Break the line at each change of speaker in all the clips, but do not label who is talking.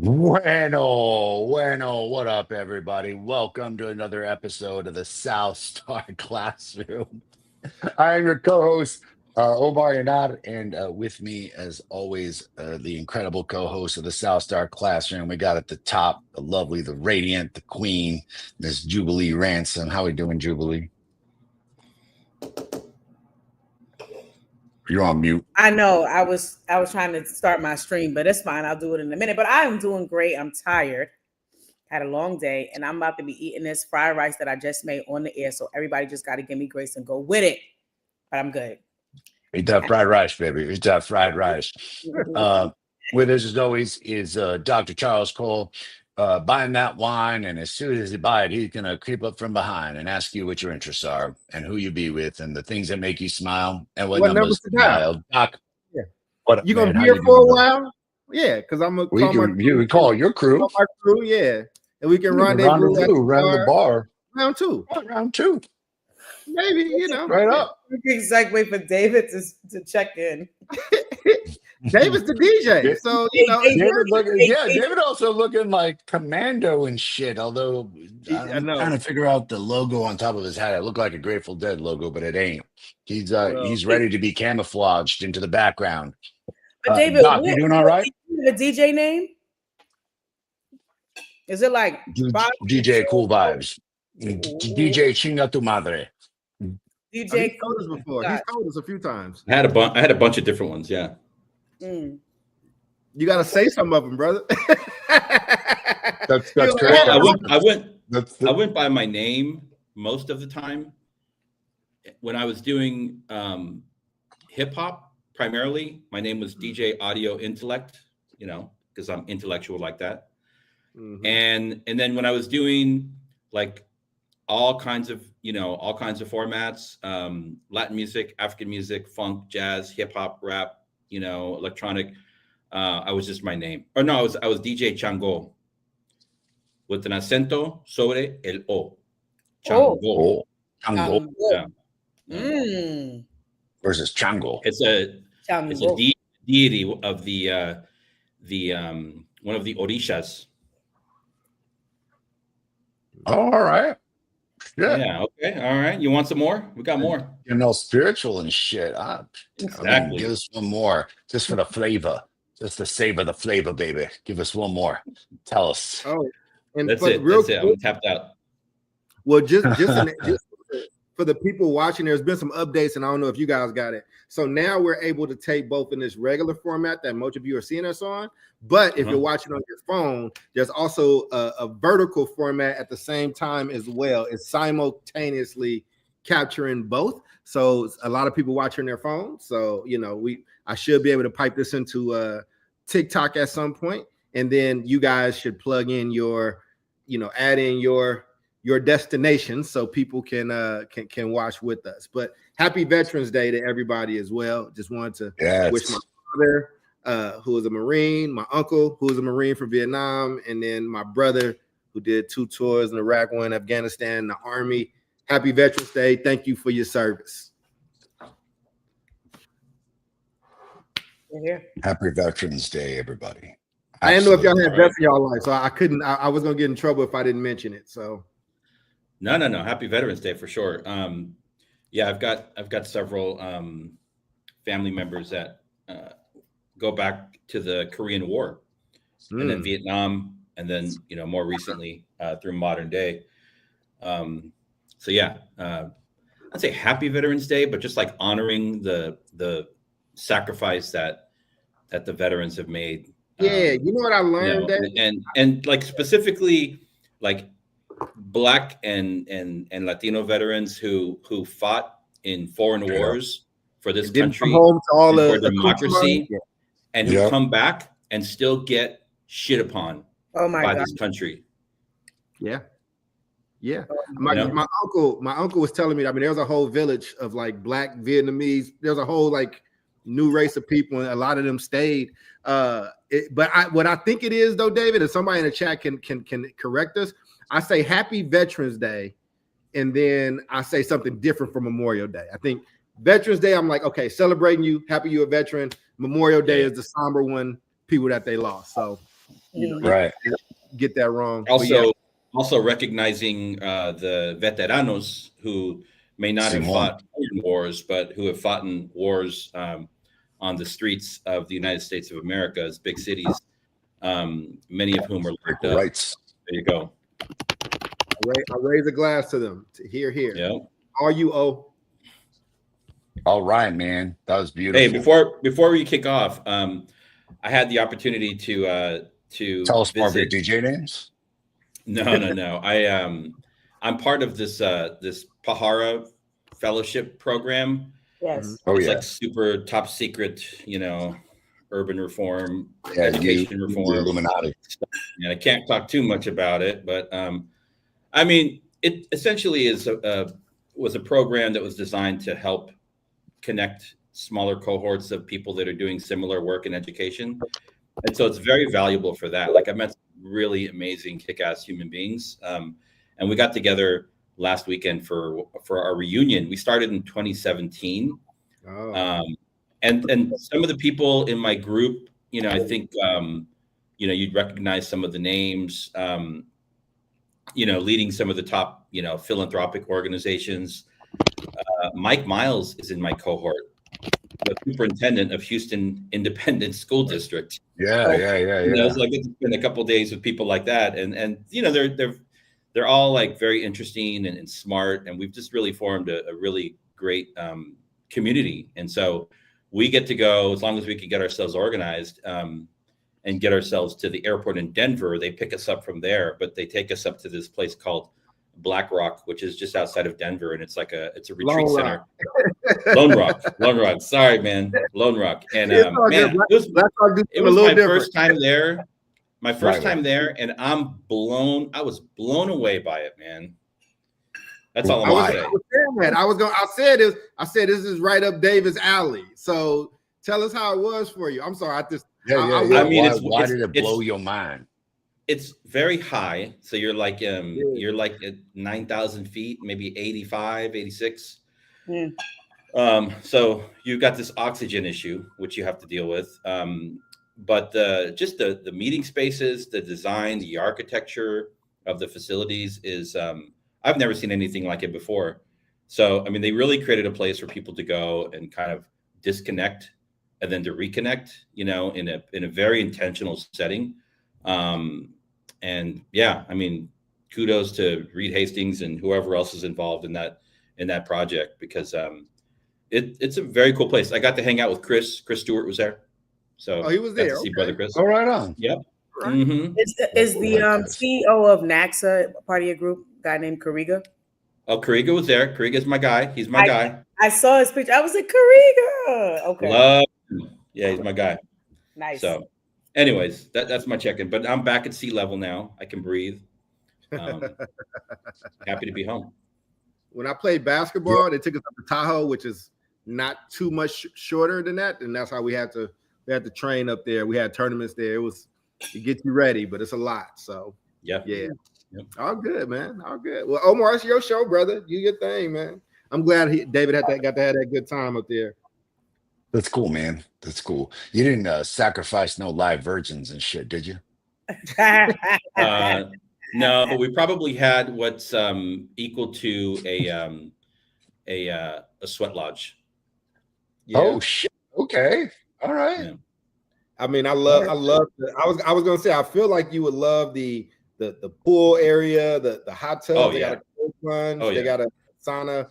What up, everybody? Welcome to another episode of the South Star Classroom. I am your co-host, Omar Yanad, and with me, as always, the incredible co-host of the South Star Classroom. We got at the top, the lovely, the radiant, the queen, Miss Jubilee Ransom. How we doing, Jubilee? You're on mute.
I know. I was trying to start my stream, but it's fine. I'll do it in a minute. But I am doing great. I'm tired. Had a long day, and I'm about to be eating this fried rice that I just made on the air. So everybody just got to give me grace and go with it. But I'm good.
Eat that fried rice, baby. Eat that fried rice. With us, as always, is Dr. Charles Cole buying that wine. And as soon as he buy it, he's going to creep up from behind and ask you what your interests are and who you be with and the things that make you smile and what numbers to dial. Doc,
yeah.
What
you going to be here for a while? Yeah, because I'm going
to call your crew.
Call my crew, yeah. And we can rendezvous
around the bar.
Round two.
Round two.
Maybe, you know.
Right up.
We can segue for David to check in.
David's the DJ, so you know.
David also looking like commando and shit. Although I'm trying to figure out the logo on top of his hat. It looked like a Grateful Dead logo, but it ain't. He's ready to be camouflaged into the background.
But David,
Doc, you doing all right?
The DJ name? Is it like
DJ Cool Vibes? DJ Chinga Tu Madre.
DJ
He's told us before. He's told us a few times.
I had a bunch of different ones. Yeah.
Mm.
You got to say some of them, brother.
That's correct.
I went by my name most of the time. When I was doing hip hop primarily, my name was DJ Audio Intellect. You know, because I'm intellectual like that. Mm-hmm. And then when I was doing like all kinds of formats, Latin music, African music, funk, jazz, hip hop, rap, electronic. I was just my name. Or no, I was DJ Chango with an acento sobre el O. Chango.
Oh. Chango.
Yeah.
Versus Chango.
It's a deity of the one of the Orishas.
All right.
Yeah. Okay. All right. You want some more? We got more.
Spiritual and shit.
Exactly.
I mean, give us one more, just for the flavor, just to savor the flavor, baby. Give us one more. Tell us.
Oh, and
that's it. That's it. I'm tapped out.
Well, just for the people watching, there's been some updates, and I don't know if you guys got it. So now we're able to take both in this regular format that most of you are seeing us on. But if you're watching on your phone, there's also a vertical format at the same time as well. It's simultaneously capturing both. So a lot of people watching their phones. So, I should be able to pipe this into TikTok at some point. And then you guys should plug in your, add in your destination so people can watch with us. But happy Veterans Day to everybody as well. Just wanted to wish my father, who is a Marine, my uncle, who is a Marine from Vietnam, and then my brother, who did 2 tours in Iraq, 1 in Afghanistan, the Army. Happy Veterans Day. Thank you for your service.
Happy Veterans Day, everybody. Absolutely.
I didn't know if y'all had vets in y'all life, so I couldn't. I was gonna get in trouble if I didn't mention it. So,
no. Happy Veterans Day for sure. Yeah, I've got several family members that go back to the Korean War, and then Vietnam, and then more recently through modern day. So yeah, I'd say Happy Veterans Day, but just like honoring the sacrifice that the veterans have made.
Yeah, you know what I learned
and like specifically like Black and Latino veterans who fought in foreign wars for this country,
home to all
for democracy, and who come back and still get shit upon by this country.
Yeah. My uncle was telling me, I mean, there was a whole village of like Black Vietnamese. There's a whole like new race of people, and a lot of them stayed. What I think it is though, David, and somebody in the chat can correct us. I say Happy Veterans Day, and then I say something different for Memorial Day. I think Veterans Day, I'm like, okay, celebrating you, happy you're a veteran. Memorial Day is the somber one, people that they lost. So
Right.
Get that wrong.
Also recognizing the veteranos who may not have fought in wars, but who have fought in wars on the streets of the United States of America's big cities. Many of whom are locked up. Right. There you go.
I raise a glass to them. Hear.
Yeah.
Are you
All right, man. That was beautiful.
Hey, before we kick off, I had the opportunity to
tell us more of your DJ names.
No. I'm part of this Pahara Fellowship program.
Yes.
It's like super top secret, urban reform, education reform,
Illuminati.
And I can't talk too much about it, but I mean, it essentially was a program that was designed to help connect smaller cohorts of people that are doing similar work in education. And so it's very valuable for that. Like I met some really amazing kick-ass human beings. And we got together last weekend for our reunion. We started in 2017. And some of the people in my group, I think, you'd recognize some of the names, leading some of the top, philanthropic organizations. Mike Miles is in my cohort, the superintendent of Houston Independent School District.
Yeah.
So I get to spend a couple of days with people like that, and they're all like very interesting and smart, and we've just really formed a really great community. And so we get to go as long as we can get ourselves organized and get ourselves to the airport in Denver. They pick us up from there, but they take us up to this place called Black Rock, which is just outside of Denver, and it's a retreat center. Lone Rock. Sorry, man, Lone Rock. And man, it was my first time there. My first time there, and I was blown away by it, man. That's all I'm gonna say.
I said this is right up David's alley. So tell us how it was for you. I'm sorry,
why did it blow your mind?
It's very high. So you're like you're like at 9,000 feet, maybe 85, 86. So you've got this oxygen issue, which you have to deal with. But just the meeting spaces, the design, the architecture of the facilities is I've never seen anything like it before. So I mean, they really created a place for people to go and kind of disconnect and then to reconnect, in a very intentional setting. And yeah, I mean, kudos to Reed Hastings and whoever else is involved in that project, because it's a very cool place. I got to hang out with Chris Stewart was there. So
he was there.
To see Brother Chris.
Oh, right on.
Yep.
Right.
Mm-hmm.
Is the CEO of NACSA part of your group, a guy named Kariga?
Oh, Kariga was there. Kariga's my guy. He's my guy.
I saw his picture. I was like, Kariga. Okay.
Love him. Yeah, he's my guy.
Nice.
So anyways, that's my check-in. But I'm back at sea level now. I can breathe. Happy to be home.
When I played basketball, they took us up to Tahoe, which is not too much shorter than that. And that's how we had to train up there. We had tournaments there. It gets you ready, but it's a lot. So yeah. Yep. All good, man. All good. Well, Omar, it's your show, brother. You your thing, man. I'm glad David got to have that good time up there.
That's cool, man. That's cool. You didn't sacrifice no live virgins and shit, did you?
No, but we probably had what's equal to a sweat lodge.
Yeah.
Oh shit. Okay. All right.
Yeah.
I mean, I love. I was gonna say, I feel like you would love the pool area, the hot tub.
Oh,
they
yeah.
got a cold plunge.
Oh,
they
yeah.
got a sauna.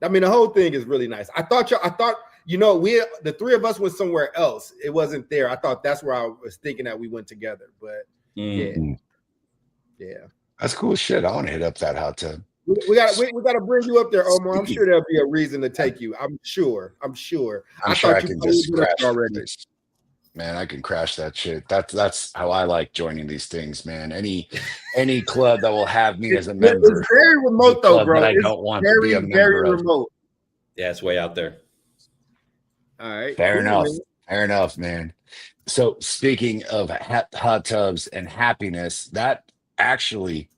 I mean, the whole thing is really nice. I thought the three of us went somewhere else. It wasn't there. I thought that's where I was thinking that we went together. But yeah.
That's cool shit. I want to hit up that hot tub.
We got to bring you up there, Omar. I'm sure there'll be a reason to take you. I'm sure.
I'm sure I can just crash already. Man, I can crash that shit. That's how I like joining these things, man. Any club that will have me as a member.
It's very remote though, bro.
I don't want to be a member
very
of.
Remote.
Yeah, it's way out there.
All right.
Fair enough, man. So speaking of hot tubs and happiness, that actually,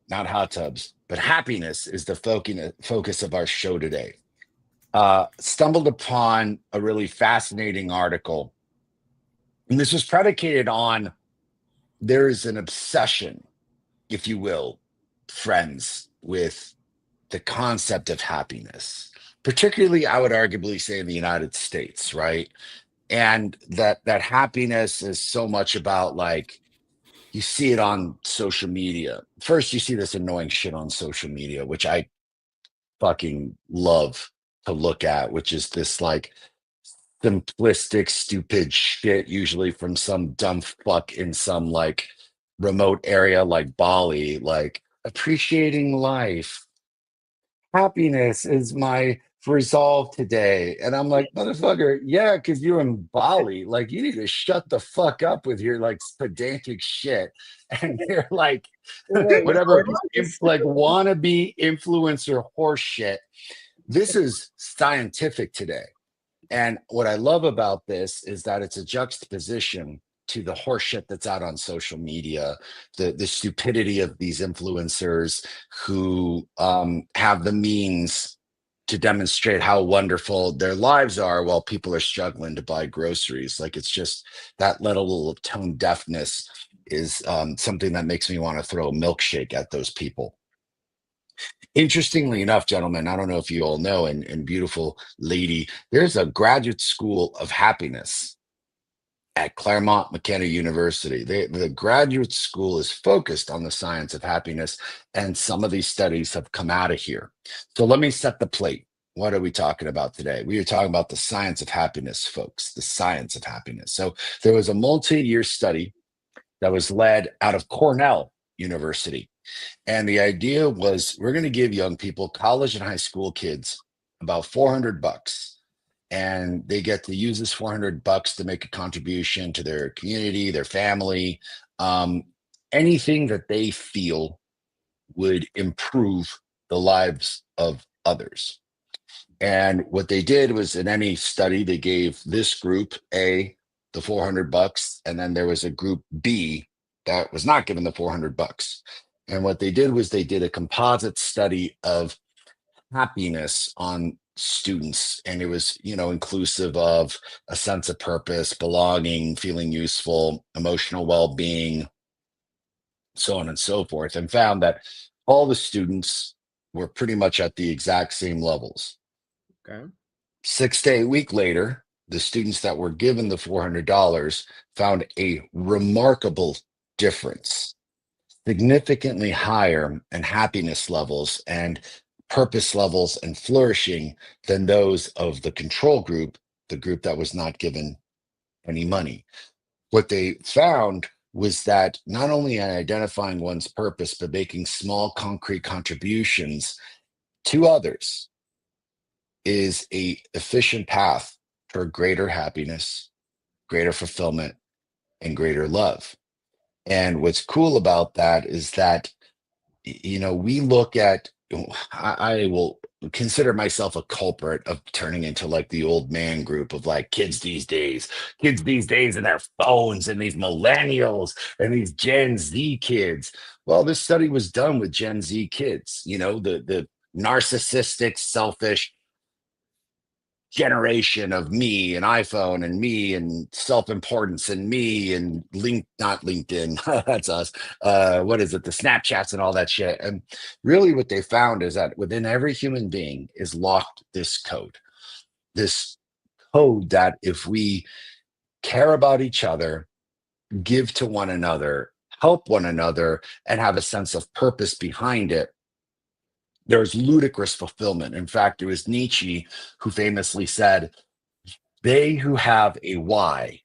not hot tubs, but happiness is the focus of our show today. Stumbled upon a really fascinating article. And this was predicated on there is an obsession, if you will, friends, with the concept of happiness, particularly, I would arguably say, in the United States, right? And that happiness is so much about, like, you see it on social media. First, you see this annoying shit on social media, which I fucking love to look at, which is this like simplistic, stupid shit, usually from some dumb fuck in some like remote area like Bali, like appreciating life. Happiness is my resolve today. And I'm like, motherfucker, yeah, because you're in Bali. Like, you need to shut the fuck up with your like pedantic shit. And you're like, whatever, like wannabe influencer horse shit. This is scientific today. And what I love about this is that it's a juxtaposition to the horseshit that's out on social media, the stupidity of these influencers who have the means to demonstrate how wonderful their lives are while people are struggling to buy groceries. Like, it's just that level of tone deafness is something that makes me want to throw a milkshake at those people. Interestingly enough, gentlemen, I don't know if you all know, and beautiful lady, there's a graduate school of happiness at Claremont McKenna University. The graduate school is focused on the science of happiness, and some of these studies have come out of here. So let me set the plate. What are we talking about today? We are talking about the science of happiness, folks, the science of happiness. So there was a multi-year study that was led out of Cornell University. And the idea was, we're going to give young people, college and high school kids, about $400. And they get to use this $400 to make a contribution to their community, their family, anything that they feel would improve the lives of others. And what they did was, in any study, they gave this group A the $400, and then there was a group B that was not given the $400. And what they did was they did a composite study of happiness on students, and it was, inclusive of a sense of purpose, belonging, feeling useful, emotional well-being, so on and so forth, and found that all the students were pretty much at the exact same levels.
Okay.
6 to 8 weeks later, the students that were given the $400 found a remarkable difference, significantly higher in happiness levels and purpose levels and flourishing than those of the control group, the group that was not given any money. What they found was that not only in identifying one's purpose, but making small concrete contributions to others is a efficient path for greater happiness, greater fulfillment, and greater love. And what's cool about that is that, we look at, I will consider myself a culprit of turning into like the old man group of like kids these days and their phones, and these millennials and these Gen Z kids. Well, this study was done with Gen Z kids, the narcissistic, selfish generation of me and iPhone and me and self-importance and me and not LinkedIn, that's us. What is it? The Snapchats and all that shit. And really what they found is that within every human being is locked this code that if we care about each other, give to one another, help one another, and have a sense of purpose behind it, there's ludicrous fulfillment. In fact, it was Nietzsche who famously said, they who have a why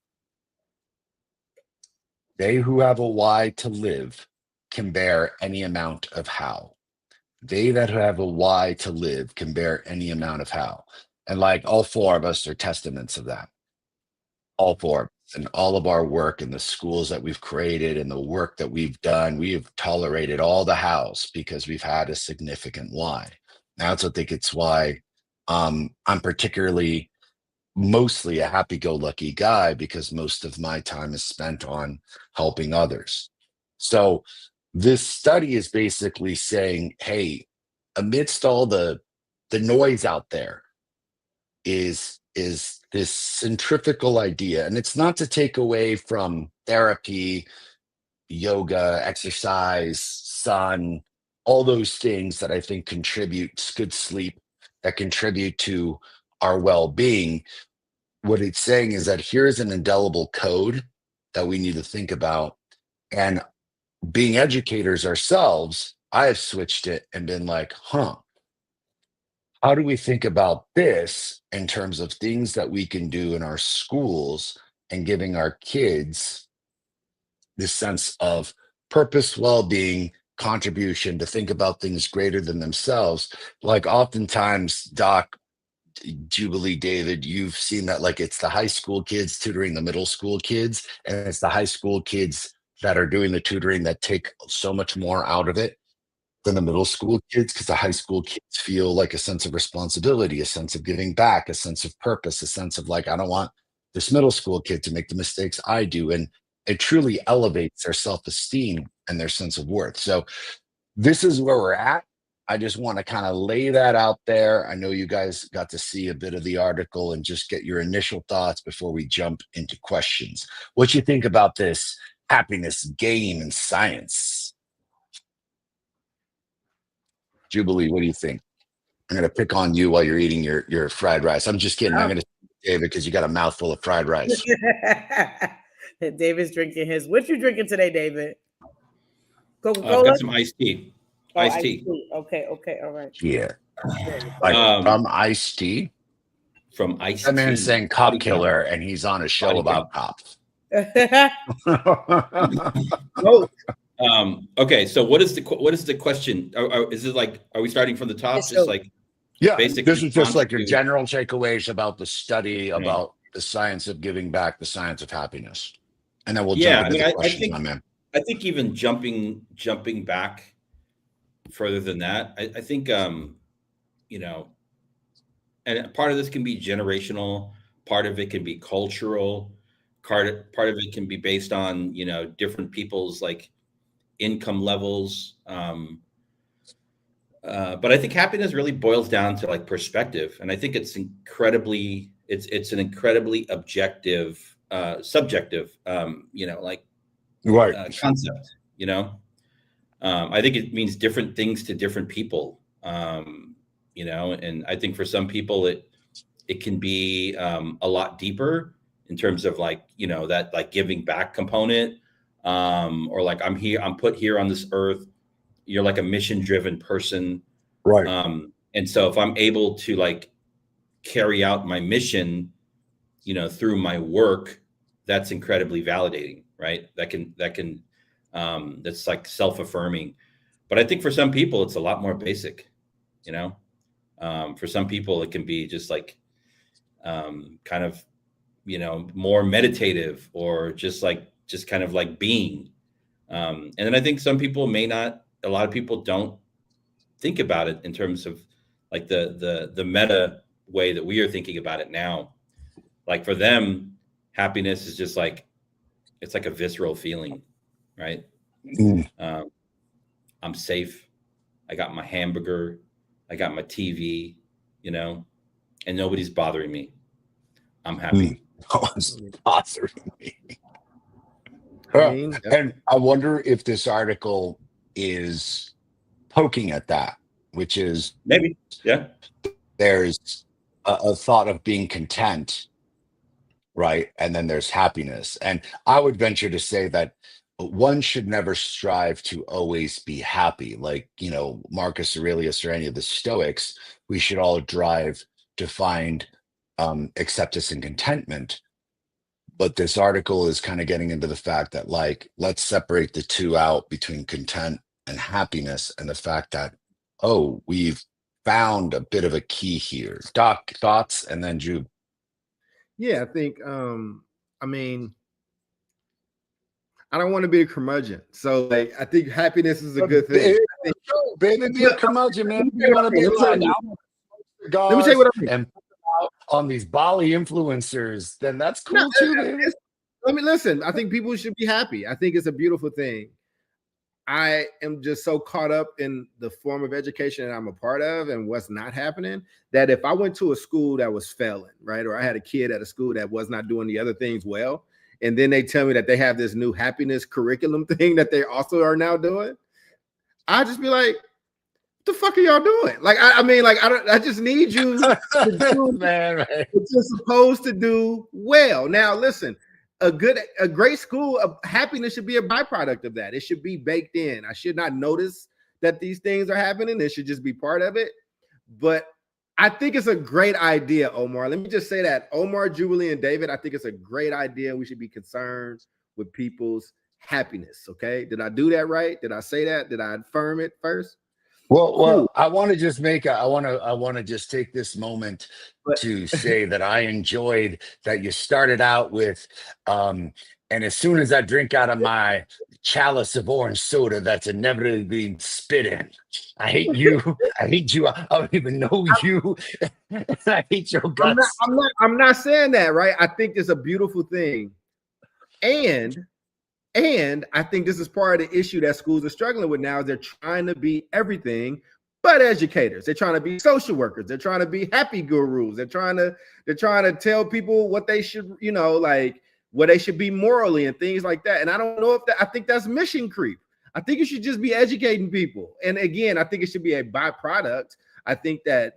to live can bear any amount of how. They that have a why to live can bear any amount of how. And like, all four of us are testaments of that. All four. And all of our work and the schools that we've created and the work that we've done, we have tolerated all the hows because we've had a significant why. That's, I think it's why I'm particularly mostly a happy-go-lucky guy, because most of my time is spent on helping others. So this study is basically saying, hey, amidst all the noise out there is this centrifugal idea. And it's not to take away from therapy, yoga, exercise, sun, all those things that I think contribute, good sleep, that contribute to our well-being. What it's saying is that here's an indelible code that we need to think about. And being educators ourselves, I have switched it and been like, how do we think about this in terms of things that we can do in our schools and giving our kids this sense of purpose, well-being, contribution, to think about things greater than themselves. Like oftentimes, Doc, Jubilee, David, you've seen that, like, it's the high school kids tutoring the middle school kids, and it's the high school kids that are doing the tutoring that take so much more out of it than the middle school kids, because the high school kids feel like a sense of responsibility, a sense of giving back, a sense of purpose, a sense of like, I don't want this middle school kid to make the mistakes I do. And it truly elevates their self-esteem and their sense of worth. So this is where we're at. I just want to kind of lay that out there. I know you guys got to see a bit of the article and just get your initial thoughts before we jump into questions. What you think about this happiness game in science? Jubilee, what do you think? I'm going to pick on you while you're eating your fried rice. I'm just kidding. I'm going to David, because you got a mouthful of fried rice.
David's drinking his. What you drinking today, David? Coca-Cola?
I've got some iced tea. Iced tea.
Okay, all right.
Yeah. Like from iced tea?
From iced tea.
That man's saying cop killer, and he's on a show about cops.
Okay, so what is the question? Is it like, are we starting from the top?
Yes,
just like,
yeah,
basic
this is just like your general takeaways about the study, about the science of giving back, the science of happiness, and then we'll jump into the questions, my man.
I think even jumping back further than that, I think you know, and part of this can be generational, part of it can be cultural, part of it can be based on, you know, different people's like income levels. But I think happiness really boils down to like perspective, and I think it's an incredibly objective, subjective, you know, like concept. You know, I think it means different things to different people. You know, and I think for some people it can be a lot deeper in terms of like, you know, that like giving back component, or like I'm put here on this earth. You're like a mission-driven person,
right?
And so if I'm able to like carry out my mission, you know, through my work, that's incredibly validating, right? That's like self-affirming. But I think for some people it's a lot more basic, you know. For some people it can be just like kind of, you know, more meditative, or just kind of like being. And then I think some people may not. A lot of people don't think about it in terms of like the meta way that we are thinking about it now. Like for them, happiness is just like, it's like a visceral feeling, right? I'm safe. I got my hamburger. I got my TV, you know, and nobody's bothering me. I'm happy.
No one's bothering me. And I wonder if this article is poking at that, which is
maybe, yeah,
there's a thought of being content, right? And then there's happiness. And I would venture to say that one should never strive to always be happy. Like, you know, Marcus Aurelius or any of the Stoics, we should all drive to find acceptance and contentment. But this article is kind of getting into the fact that, like, let's separate the two out between content and happiness, and the fact that, oh, we've found a bit of a key here. Doc, thoughts, and then Jube.
Yeah, I think, I mean, I don't want to be a curmudgeon. So, like, I think happiness is a good thing.
Baby, be a curmudgeon, man. You want to be like,
let me tell you what I mean.
And on these Bali influencers, then that's cool too, man.
Let me listen. I think people should be happy. I think it's a beautiful thing. I am just so caught up in the form of education that I'm a part of and what's not happening, that if I went to a school that was failing, right, or I had a kid at a school that was not doing the other things well, and then they tell me that they have this new happiness curriculum thing that they also are now doing, I just be like, what the fuck are y'all doing? Like, I mean, like, I just need you to do what you're supposed to do well. Now, listen, a great school of happiness should be a byproduct of that. It should be baked in. I should not notice that these things are happening. It should just be part of it. But I think it's a great idea, Omar. Let me just say that, Omar, Jubilee, and David, I think it's a great idea. We should be concerned with people's happiness. Okay. Did I do that right? Did I say that? Did I affirm it first?
Well, I want to just I want to just take this moment to say that I enjoyed that you started out with, and as soon as I drink out of my chalice of orange soda that's inevitably being spit in, I hate you. I hate you. I don't even know you. I hate your guts.
I'm not saying that, right? I think it's a beautiful thing, and I think this is part of the issue that schools are struggling with now. Is they're trying to be everything but educators. They're trying to be social workers. They're trying to be happy gurus. They're trying to tell people what they should, like what they should be morally and things like that. And I don't know I think that's mission creep. I think you should just be educating people. And again, I think it should be a byproduct. I think that,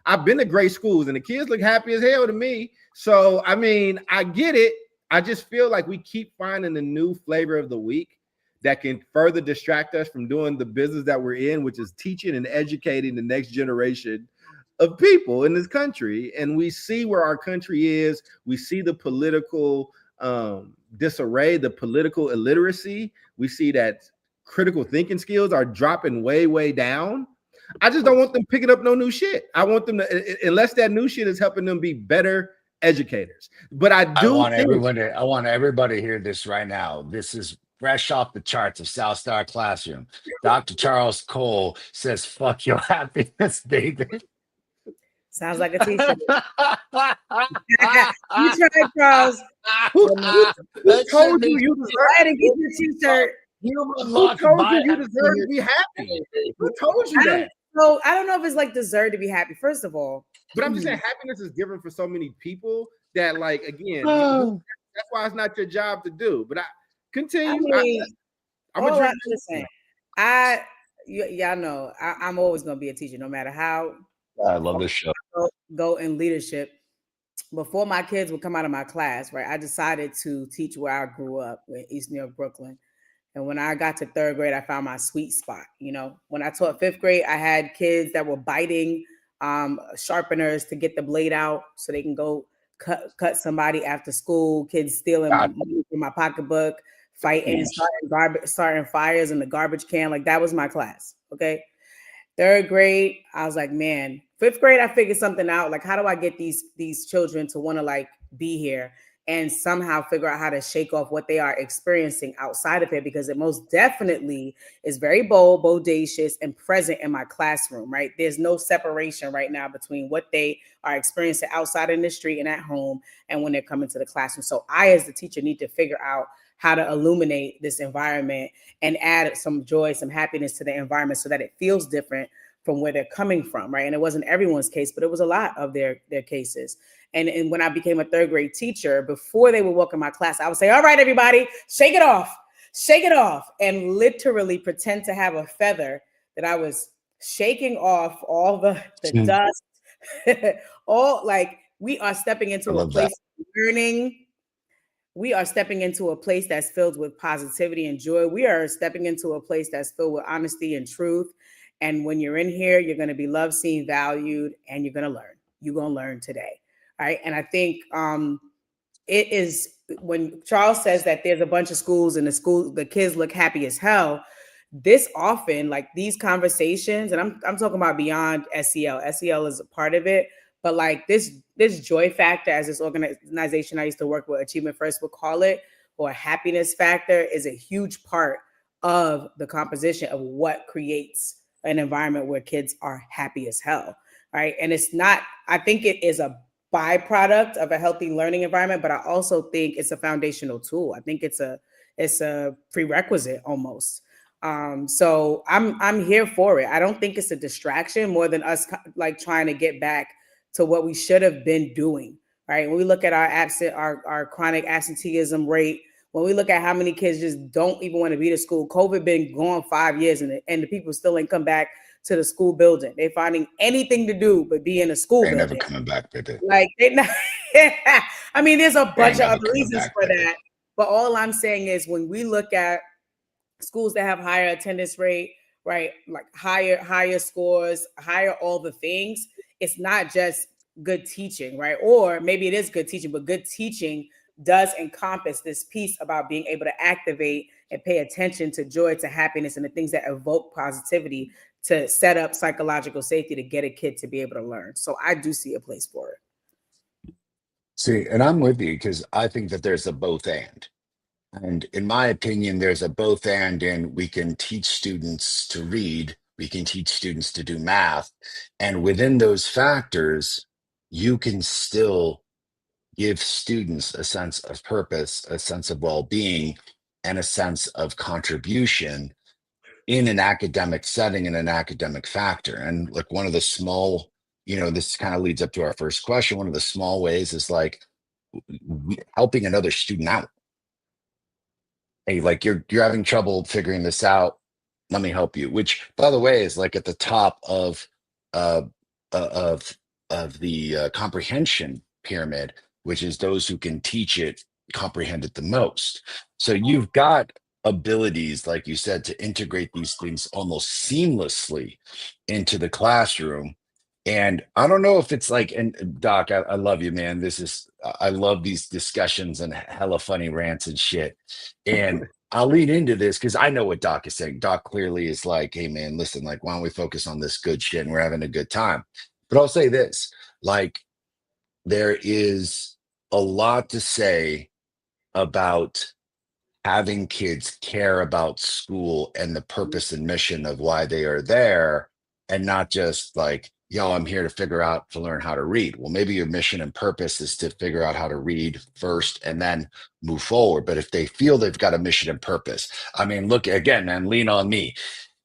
I've been to great schools and the kids look happy as hell to me. So, I mean, I get it. I just feel like we keep finding the new flavor of the week that can further distract us from doing the business that we're in, which is teaching and educating the next generation of people in this country. And we see where our country is. We see the political disarray, the political illiteracy. We see that critical thinking skills are dropping way, way down. I just don't want them picking up no new shit. I want them to, unless that new shit is helping them be better educators. But I want
everybody to hear this right now. This is fresh off the charts of South Star Classroom. Dr. Charles Cole says, "Fuck your happiness, David."
Sounds like a t-shirt. You tried, Charles. Who told you you deserve to get your t-shirt?
Who told you deserve to be happy? Who told you that?
So I don't know if it's like deserve to be happy, first of all.
But I'm just saying happiness is different for so many people that, like, again, that's why it's not your job to do. But I continue.
Y'all know I'm always gonna be a teacher, no matter how.
I love this show.
Go in leadership. Before my kids would come out of my class, right? I decided to teach where I grew up, in East New York, Brooklyn. And when I got to third grade, I found my sweet spot. When I taught fifth grade, I had kids that were biting sharpeners to get the blade out so they can go cut somebody after school. Kids stealing money from my pocketbook, fighting, starting fires in the garbage can. Like, that was my class. Okay. Third grade, I was like, man. Fifth grade, I figured something out. Like, how do I get these children to want to, like, be here and somehow figure out how to shake off what they are experiencing outside of it, because it most definitely is very bold, bodacious, and present in my classroom, right? There's no separation right now between what they are experiencing outside in the street and at home and when they're coming to the classroom. So I, as the teacher, need to figure out how to illuminate this environment and add some joy, some happiness to the environment so that it feels different from where they're coming from, right? And it wasn't everyone's case, but it was a lot of their cases. And when I became a third grade teacher, before they would walk in my class, I would say, all right, everybody, shake it off, and literally pretend to have a feather that I was shaking off all the dust. All, like, we are stepping into a place of learning. We are stepping into a place that's filled with positivity and joy. We are stepping into a place that's filled with honesty and truth. And when you're in here, you're going to be loved, seen, valued, and you're going to learn. You're going to learn today. Right. And I think it is, when Charles says that there's a bunch of schools and the kids look happy as hell, this often, like, these conversations, and I'm talking about beyond SEL. SEL is a part of it, but like this joy factor, as this organization I used to work with, Achievement First would call it, or happiness factor, is a huge part of the composition of what creates an environment where kids are happy as hell. Right. And it's not, I think it is a byproduct of a healthy learning environment, but I also think it's a foundational tool. I think it's a prerequisite almost. So I'm here for it. I don't think it's a distraction more than us, like, trying to get back to what we should have been doing, right? When we look at our chronic absenteeism rate, when we look at how many kids just don't even want to be to school, COVID been going 5 years and the people still ain't come back to the school building. They're finding anything to do but be in a school
They're
building.
never coming back, baby.
Like they not. I mean, there's a bunch of other reasons for that. But all I'm saying is when we look at schools that have higher attendance rate, right, like higher scores, higher all the things, it's not just good teaching, right? Or maybe it is good teaching, but good teaching does encompass this piece about being able to activate and pay attention to joy, to happiness, and the things that evoke positivity to set up psychological safety to get a kid to be able to learn. So I do see a place for it.
See, and I'm with you because I think that there's a both and. And in my opinion, there's a both and in we can teach students to read, we can teach students to do math. And within those factors, you can still give students a sense of purpose, a sense of well-being, and a sense of contribution in an academic setting, in an academic factor. And like one of the small, this kind of leads up to our first question. One of the small ways is like helping another student out. Hey, like you're having trouble figuring this out. Let me help you. Which, by the way, is like at the top of the comprehension pyramid, which is those who can teach it comprehend it the most. So you've got abilities, like you said, to integrate these things almost seamlessly into the classroom. And I don't know if it's like, and Doc, I love you, man. I love these discussions and hella funny rants and shit. And I'll lead into this because I know what Doc is saying. Doc clearly is like, hey, man, listen, like, why don't we focus on this good shit and we're having a good time? But I'll say this, like, there is a lot to say about having kids care about school and the purpose and mission of why they are there, and not just like, yo, I'm here to learn how to read. Well, maybe your mission and purpose is to figure out how to read first and then move forward. But if they feel they've got a mission and purpose, I mean, look again, man, lean on me.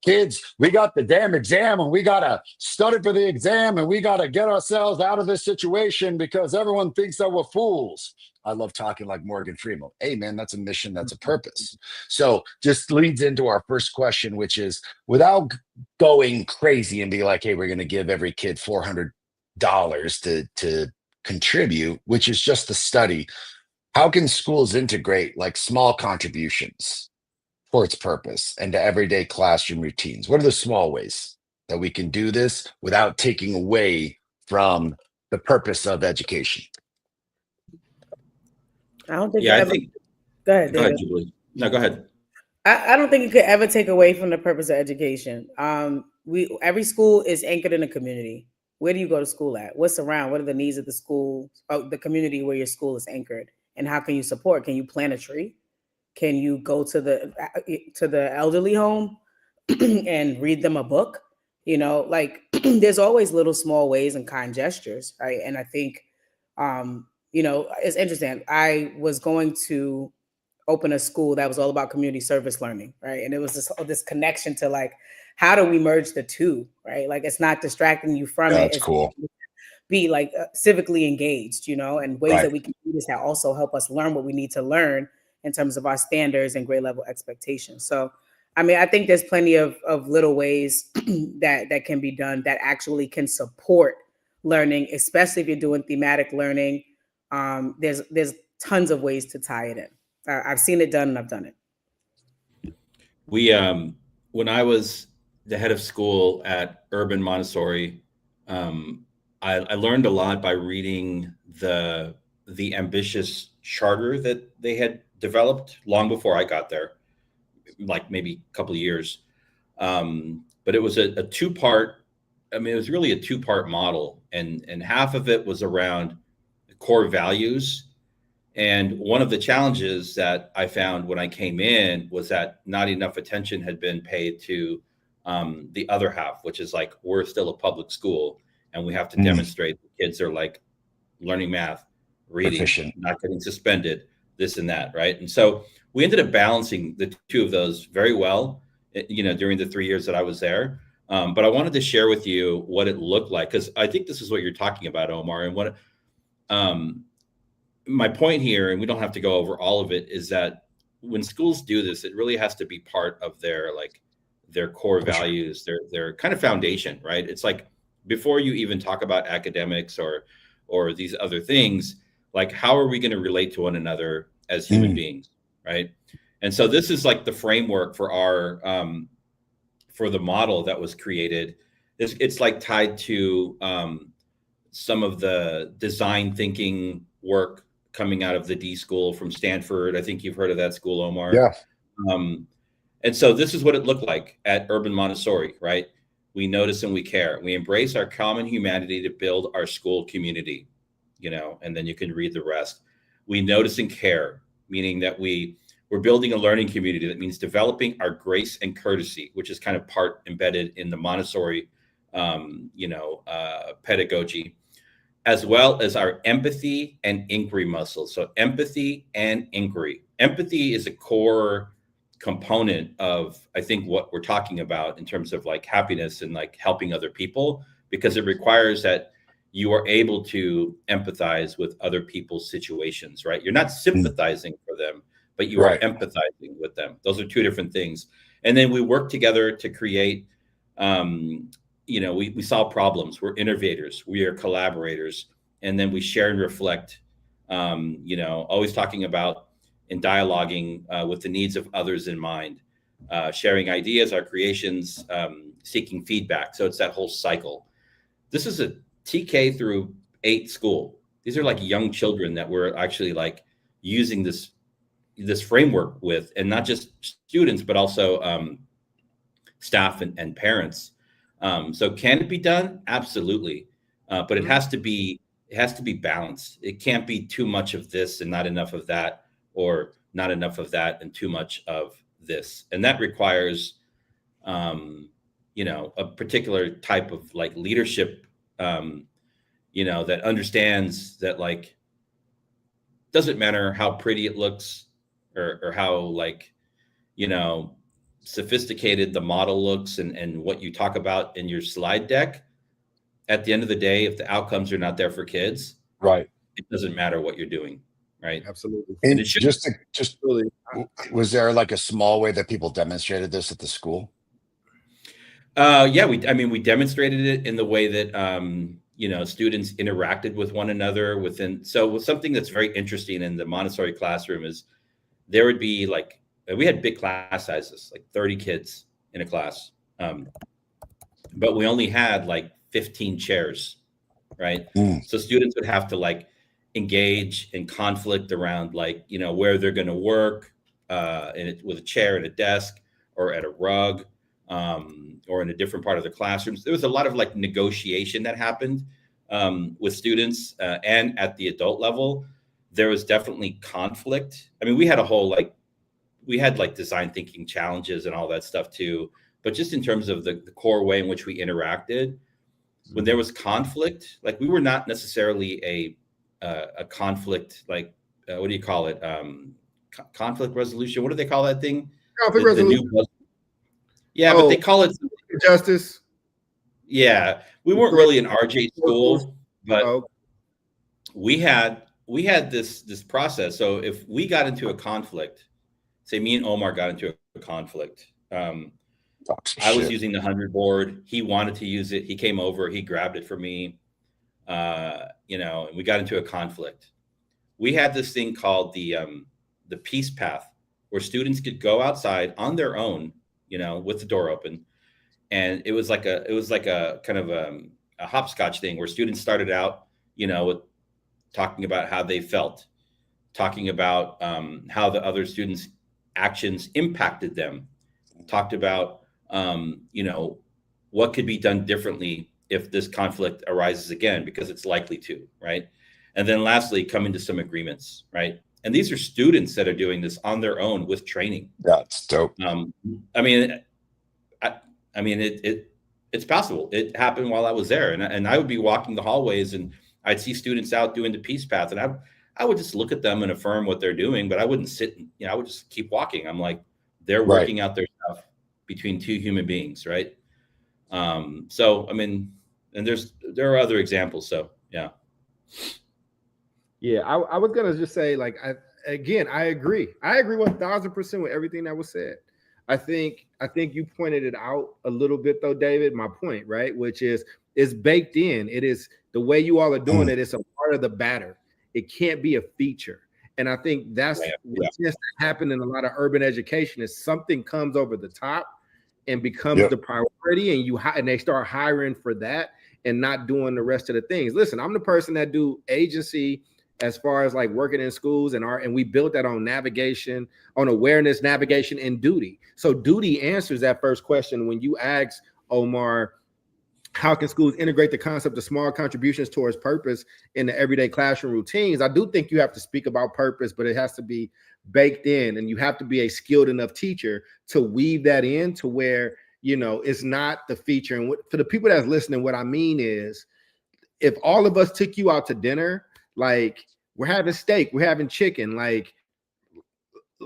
Kids, we got the damn exam and we got to study for the exam and we got to get ourselves out of this situation because everyone thinks that we're fools. I love talking like Morgan Freeman. Hey, man, that's a mission. That's a purpose. So just leads into our first question, which is without going crazy and be like, hey, we're going to give every kid $400 to contribute, which is just the study. How can schools integrate like small contributions for its purpose and to everyday classroom routines? What are the small ways that we can do this without taking away from the purpose of education?
I don't think.
Yeah, I think.
Go ahead, David.
Julie. No, go ahead.
I don't think it could ever take away from the purpose of education. Every school is anchored in a community. Where do you go to school at? What's around? What are the needs of the school, the community where your school is anchored? And how can you support? Can you plant a tree? Can you go to the elderly home and read them a book? Like there's always little small ways and kind gestures, right? And I think, it's interesting. I was going to open a school that was all about community service learning, right? And it was this connection to like, how do we merge the two, right? Like it's not distracting you from it.
That's
it's
cool.
Be like civically engaged, and ways that we can do this that also help us learn what we need to learn in terms of our standards and grade level expectations. So, I mean, I think there's plenty of little ways that can be done that actually can support learning, especially if you're doing thematic learning. There's tons of ways to tie it in. I've seen it done and I've done it.
We, when I was the head of school at Urban Montessori, I learned a lot by reading the ambitious charter that they had developed long before I got there, like maybe a couple of years. But it was a two-part. I mean, it was really a two-part model, and half of it was around core values. And one of the challenges that I found when I came in was that not enough attention had been paid to the other half, which is like, we're still a public school and we have to demonstrate the kids are like learning math, reading,
Proficient.
Not getting suspended, this and that, right? And so we ended up balancing the two of those very well, during the 3 years that I was there. But I wanted to share with you what it looked like, because I think this is what you're talking about, Omar, and what my point here, and we don't have to go over all of it, is that when schools do this, it really has to be part of their core values, their kind of foundation, right? It's like before you even talk about academics or these other things, like how are we going to relate to one another as human beings, right? And so this is like the framework for our for the model that was created. It's like tied to some of the design thinking work coming out of the D School from Stanford. I think you've heard of that school, Omar.
Yeah.
And so this is what it looked like at Urban Montessori, right? We notice and we care. We embrace our common humanity to build our school community, and then you can read the rest. We notice and care, meaning that we're building a learning community. That means developing our grace and courtesy, which is kind of part embedded in the Montessori, pedagogy, as well as our empathy and inquiry muscles. So empathy and inquiry. Empathy is a core component of, I think, what we're talking about in terms of like happiness and like helping other people, because it requires that you are able to empathize with other people's situations, right? You're not sympathizing for them, but you are empathizing with them. Those are two different things. And then we work together to create, we solve problems. We're innovators. We are collaborators. And then we share and reflect, always talking about and dialoguing with the needs of others in mind, sharing ideas, our creations, seeking feedback. So it's that whole cycle. This is a TK through 8 school. These are like young children that we're actually like using this framework with, and not just students, but also staff and parents. So can it be done? Absolutely. But it has to be balanced. It can't be too much of this and not enough of that, or not enough of that and too much of this. And that requires, a particular type of like leadership, that understands that like, doesn't matter how pretty it looks or how like, sophisticated the model looks and what you talk about in your slide deck. At the end of the day, if the outcomes are not there for kids,
right,
it doesn't matter what you're doing. Right.
Absolutely.
And
it should-
just really, was there like a small way that people demonstrated this at the school?
Yeah, we demonstrated it in the way that students interacted with one another within. So something that's very interesting in the Montessori classroom is there would be like, we had big class sizes, like 30 kids in a class, but we only had like 15 chairs, right? So students would have to like engage in conflict around like, where they're going to work with a chair and a desk or at a rug, or in a different part of the classrooms. There was a lot of like negotiation that happened with students, and at the adult level, there was definitely conflict. I mean, we had design thinking challenges and all that stuff too, but just in terms of the core way in which we interacted, when there was conflict, like we were not necessarily a conflict, like what do you call it? Conflict resolution. What do they call that thing?
Conflict resolution.
But they call it
justice.
Yeah, we weren't really an RJ school, but we had this process. So if we got into a conflict, say me and Omar got into a conflict, I was using the 100 board. He wanted to use it. He came over. He grabbed it for me. And we got into a conflict. We had this thing called the peace path, where students could go outside on their own, with the door open. And it was like a kind of a hopscotch thing where students started out, with talking about how they felt, talking about how the other students' actions impacted them, talked about, what could be done differently if this conflict arises again, because it's likely to, right? And then lastly, coming to some agreements, right? And these are students that are doing this on their own with training.
That's dope.
It's possible. It happened while I was there, and I would be walking the hallways and I'd see students out doing the peace path, and I would just look at them and affirm what they're doing, but I wouldn't sit, I would just keep walking. I'm like, they're working out their stuff between two human beings, right? And there are other examples. So yeah.
Yeah, I was gonna just say, like, I agree. I agree 1,000% with everything that was said. I think you pointed it out a little bit though, David. My point, right, which is it's baked in. It is the way you all are doing it. It's a part of the batter. It can't be a feature. And I think that's what tends to happen in a lot of urban education is something comes over the top and becomes the priority, and they start hiring for that and not doing the rest of the things. Listen, I'm the person that do agency as far as like working in schools and we built that on navigation, on awareness, navigation, and duty. So duty answers that first question when you ask Omar, how can schools integrate the concept of small contributions towards purpose in the everyday classroom routines? I do think you have to speak about purpose, but it has to be baked in, and you have to be a skilled enough teacher to weave that in to where, it's not the feature. And for the people that's listening, what I mean is, if all of us took you out to dinner, like we're having steak, we're having chicken, like,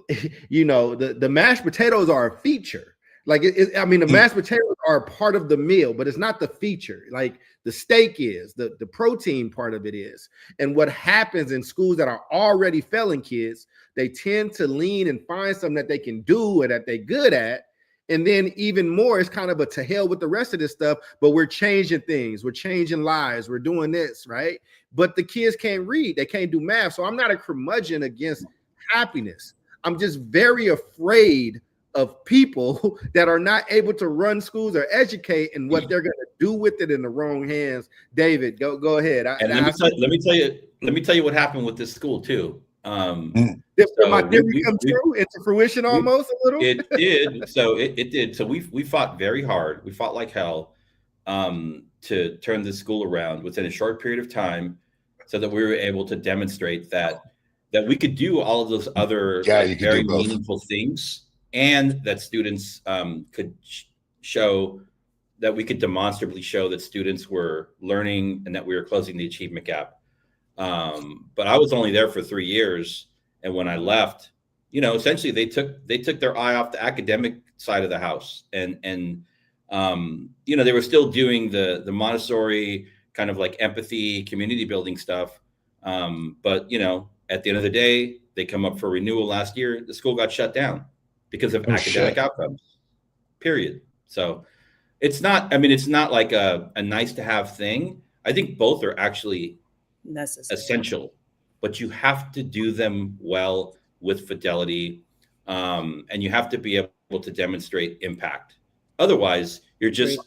the mashed potatoes are a feature. Like, the mashed potatoes are a part of the meal, but it's not the feature. Like the steak is, the protein part of it is. And what happens in schools that are already failing kids, they tend to lean and find something that they can do or that they're good at. And then even more, it's kind of a to hell with the rest of this stuff, but we're changing things. We're changing lives. We're doing this, right? But the kids can't read. They can't do math. So I'm not a curmudgeon against happiness. I'm just very afraid of people that are not able to run schools or educate and what they're going to do with it in the wrong hands. David, go ahead.
Let me tell you what happened with this school too.
My theory come true into fruition almost a little.
It did. So it did. So we fought very hard. We fought like hell to turn this school around within a short period of time, so that we were able to demonstrate that we could do all of those other very meaningful things, and that students could show that we could demonstrably show that students were learning and that we were closing the achievement gap. But I was only there for 3 years. And when I left, essentially they took their eye off the academic side of the house. And they were still doing the Montessori kind of like empathy, community building stuff. But, at the end of the day, they come up for renewal last year. The school got shut down because of academic outcomes, period. So it's not like a nice to have thing. I think both are actually necessary, essential, but you have to do them well with fidelity, and you have to be able to demonstrate impact. Otherwise, you're just,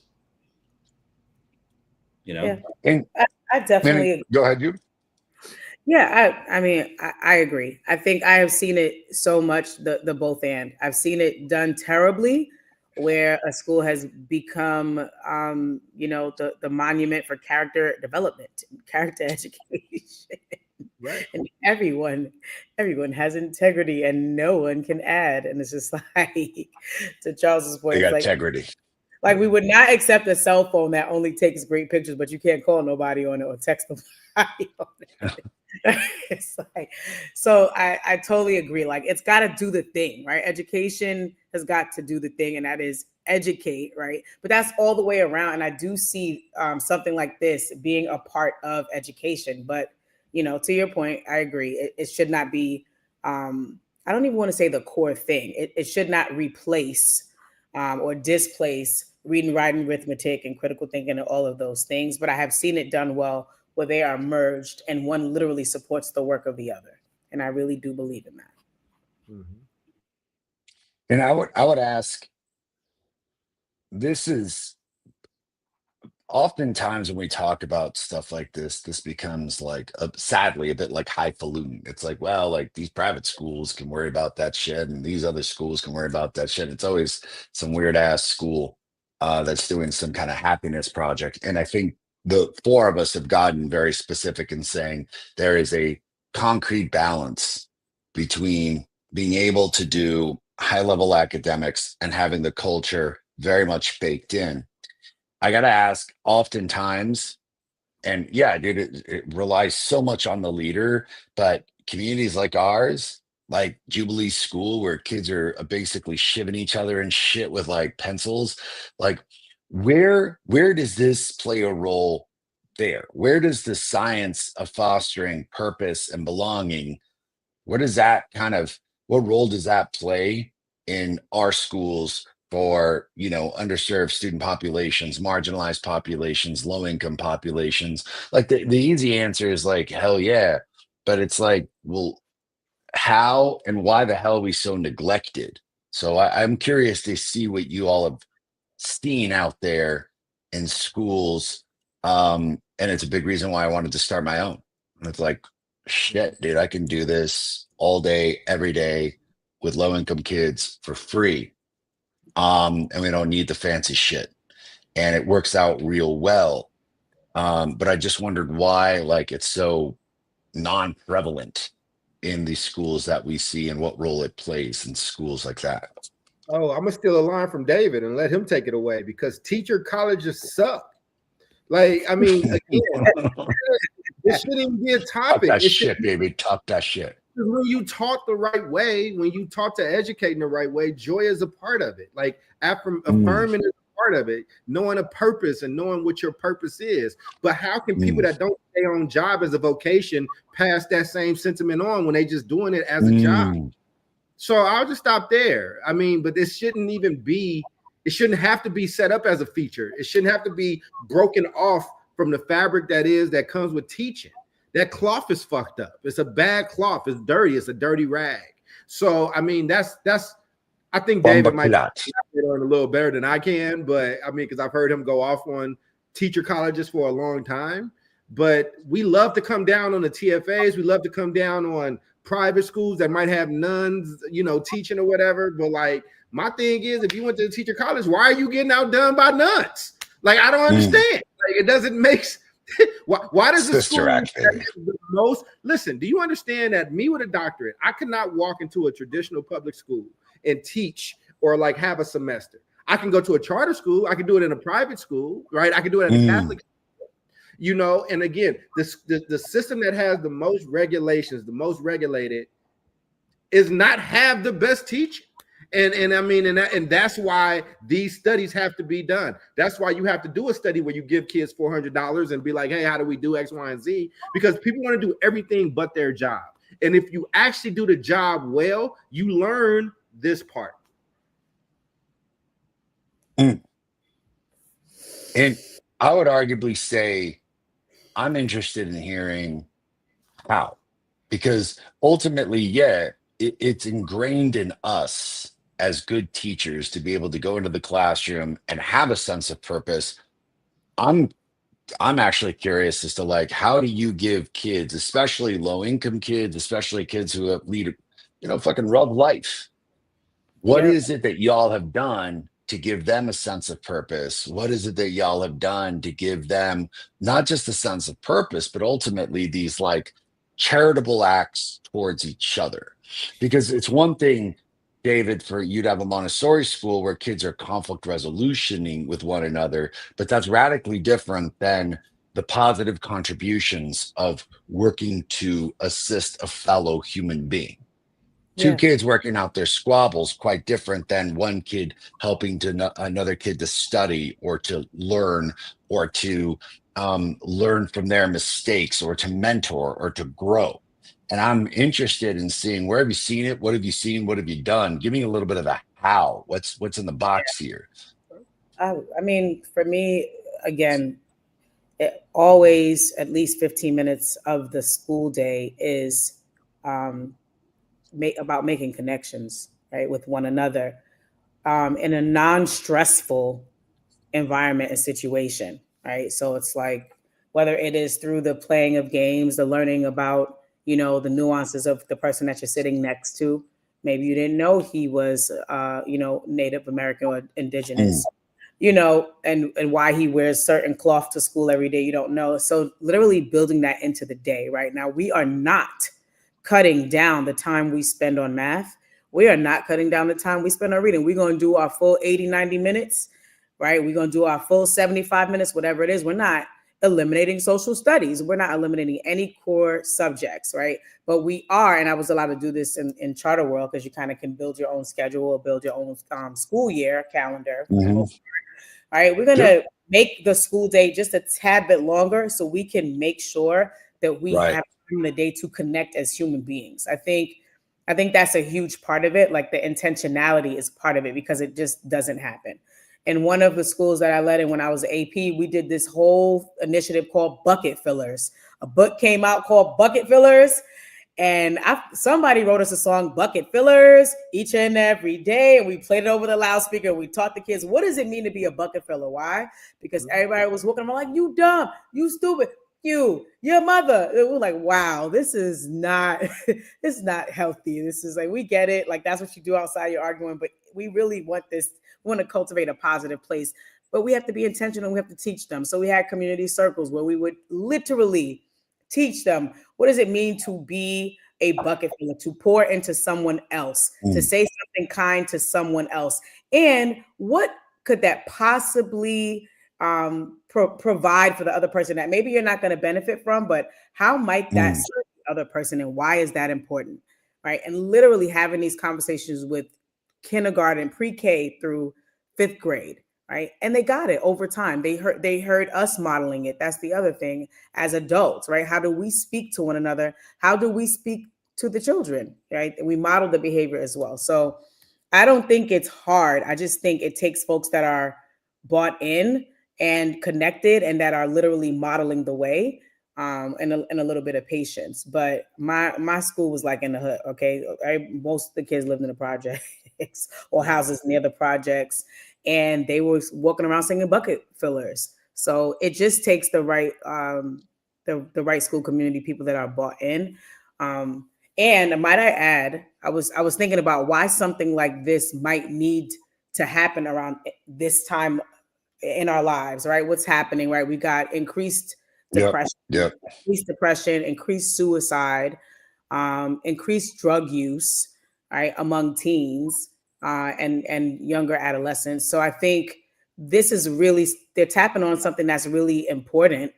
And I definitely
go ahead, you.
Yeah, I agree. I think I have seen it so much, the both and. I've seen it done terribly, where a school has become, the monument for character development, character education. Right. And everyone has integrity and no one can add. And it's just like, to Charles's point,
they got
like,
integrity.
Like, we would not accept a cell phone that only takes great pictures, but you can't call nobody on it or text nobody on it. It's like, so I totally agree. Like, it's got to do the thing, right? Education has got to do the thing, and that is educate, right? But that's all the way around. And I do see something like this being a part of education. But, to your point, I agree. It should not be, I don't even want to say the core thing. It should not replace or displace reading, writing, arithmetic, and critical thinking, and all of those things. But I have seen it done well, where they are merged and one literally supports the work of the other. And I really do believe in that.
Mm-hmm. And I would ask, this is oftentimes when we talk about stuff like this becomes like, sadly, a bit like highfalutin. It's like, well, like these private schools can worry about that shit and these other schools can worry about that shit. It's always some weird ass school that's doing some kind of happiness project. And I think the four of us have gotten very specific in saying there is a concrete balance between being able to do high level academics and having the culture very much baked in. I got to ask, oftentimes, and yeah, dude, it relies so much on the leader, but communities like ours, like Jubilee School, where kids are basically shivving each other and shit with like pencils, like where does this play a role there? Where does the science of fostering purpose and belonging, what role does that play in our schools for, underserved student populations, marginalized populations, low income populations? Like the easy answer is like, hell yeah. But it's like, well, how and why the hell are we so neglected? So I'm curious to see what you all have seen out there in schools. And it's a big reason why I wanted to start my own. And it's like, shit, dude, I can do this all day, every day with low income kids for free. And we don't need the fancy shit. And it works out real well. But I just wondered why like it's so non-prevalent in the schools that we see and what role it plays in schools like that.
Oh, I'm gonna steal a line from David and let him take it away because teacher colleges suck. Like, I mean, again, this shouldn't even be a topic.
Talk that shit, baby. Talk that shit.
When you taught the right way, when you taught to educate in the right way, joy is a part of it. Like affirming is a part of it, knowing a purpose and knowing what your purpose is. But how can people that don't stay on job as a vocation pass that same sentiment on when they just doing it as a job? So I'll just stop there. I mean, but this shouldn't even be, it shouldn't have to be set up as a feature. It shouldn't have to be broken off from the fabric that comes with teaching. That cloth is fucked up. It's a bad cloth. It's dirty. It's a dirty rag. So, I mean, that's, I think David might be on a little better than I can, but I mean, because I've heard him go off on teacher colleges for a long time, but we love to come down on the TFAs. We love to come down on private schools that might have nuns, teaching or whatever. But like, my thing is, if you went to the teacher college, why are you getting outdone by nuns? Like, I don't understand. Like, it doesn't make sense. Why does the school the most? Listen, do you understand that me with a doctorate, I could not walk into a traditional public school and teach or like have a semester. I can go to a charter school. I can do it in a private school, right? I can do it at a Catholic school, and again, the system that has the most regulations, the most regulated, is not have the best teaching. And I mean, and that's why these studies have to be done. That's why you have to do a study where you give kids $400 and be like, hey, how do we do X, Y, and Z? Because people want to do everything but their job. And if you actually do the job well, you learn this part.
And I would arguably say I'm interested in hearing how, because ultimately, it's ingrained in us as good teachers to be able to go into the classroom and have a sense of purpose. I'm actually curious as to like, how do you give kids, especially low income kids, especially kids who have lead, fucking rough life? What is it that y'all have done to give them a sense of purpose? What is it that y'all have done to give them not just a sense of purpose, but ultimately these like charitable acts towards each other? Because it's one thing, David, for you to have a Montessori school where kids are conflict resolutioning with one another, but that's radically different than the positive contributions of working to assist a fellow human being. Two kids working out their squabbles, quite different than one kid helping another kid to study or to learn or to learn from their mistakes or to mentor or to grow. And I'm interested in seeing, where have you seen it? What have you seen? What have you done? Give me a little bit of the how. What's in the box here?
I mean, for me, again, always at least 15 minutes of the school day is about making connections, right, with one another in a non-stressful environment and situation, right? So it's like, whether it is through the playing of games, the learning about the nuances of the person that you're sitting next to. Maybe you didn't know he was, Native American or indigenous, and why he wears certain cloth to school every day. You don't know. So literally building that into the day. Right now, we are not cutting down the time we spend on math. We are not cutting down the time we spend on reading. We're going to do our full 80, 90 minutes, right? We're going to do our full 75 minutes, whatever it is. We're not eliminating social studies. We're not eliminating any core subjects, right? But we are, and I was allowed to do this in Charter World, because you kind of can build your own schedule or build your own school year calendar. All right, we're going to make the school day just a tad bit longer so we can make sure that we have time in the day to connect as human beings. I think that's a huge part of it. Like the intentionality is part of it because it just doesn't happen. In one of the schools that I led in when I was AP, we did this whole initiative called Bucket Fillers. A book came out called Bucket Fillers. And somebody wrote us a song, Bucket Fillers, each and every day. And we played it over the loudspeaker. We taught the kids, what does it mean to be a bucket filler? Why? Because everybody was walking around like, you dumb, you stupid, your mother. It was like, wow, this is not healthy. This is like, we get it. Like, that's what you do outside your arguing. But we really want this. We want to cultivate a positive place. But we have to be intentional. We have to teach them. So we had community circles where we would literally teach them, what does it mean to be a bucket filler, to pour into someone else, to say something kind to someone else? And what could that possibly provide for the other person that maybe you're not going to benefit from, but how might that serve the other person, and why is that important, right? And literally having these conversations with kindergarten, pre-K through 5th grade, right? And they got it over time. They heard us modeling it. That's the other thing as adults, right? How do we speak to one another? How do we speak to the children, right? And we model the behavior as well. So I don't think it's hard. I just think it takes folks that are bought in and connected and that are literally modeling the way, and a little bit of patience. But my school was like in the hood, okay? Most of the kids lived in the projects or houses near the projects, and they were walking around singing Bucket Fillers. So it just takes the right the right school community, people that are bought in. And might I add, I was thinking about why something like this might need to happen around this time in our lives, right? What's happening, right? We got increased depression, increased suicide, increased drug use, right, among teens and younger adolescents. So I think this is really, they're tapping on something that's really important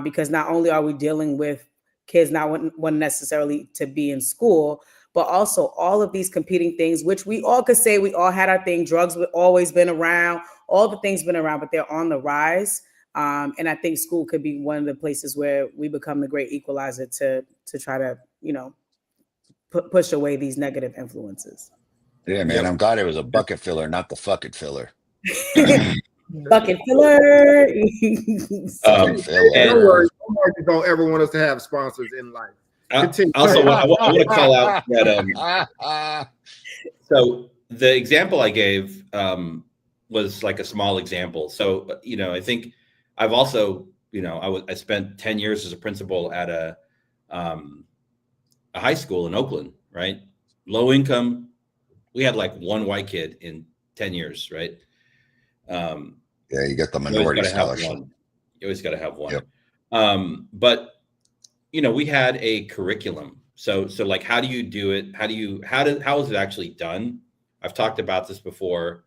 because not only are we dealing with kids not wanting necessarily to be in school, but also all of these competing things, which we all could say we all had our thing. Drugs have always been around, all the things been around, but they're on the rise. And I think school could be one of the places where we become the great equalizer to try to, push away these negative influences.
Yeah, man, I'm glad it was a bucket filler, not the fuck it filler.
Bucket filler.
Don't worry, you don't ever want us to have sponsors in life.
Also, I want to call out that. So the example I gave was like a small example. So I think I've also I spent 10 years as a principal at a high school in Oakland, right? Low income. We had like one white kid in 10 years, right?
Yeah, you get the minority scholarship.
You always got to have one.
Yep.
But we had a curriculum. So like, how do you do it? How is it actually done? I've talked about this before.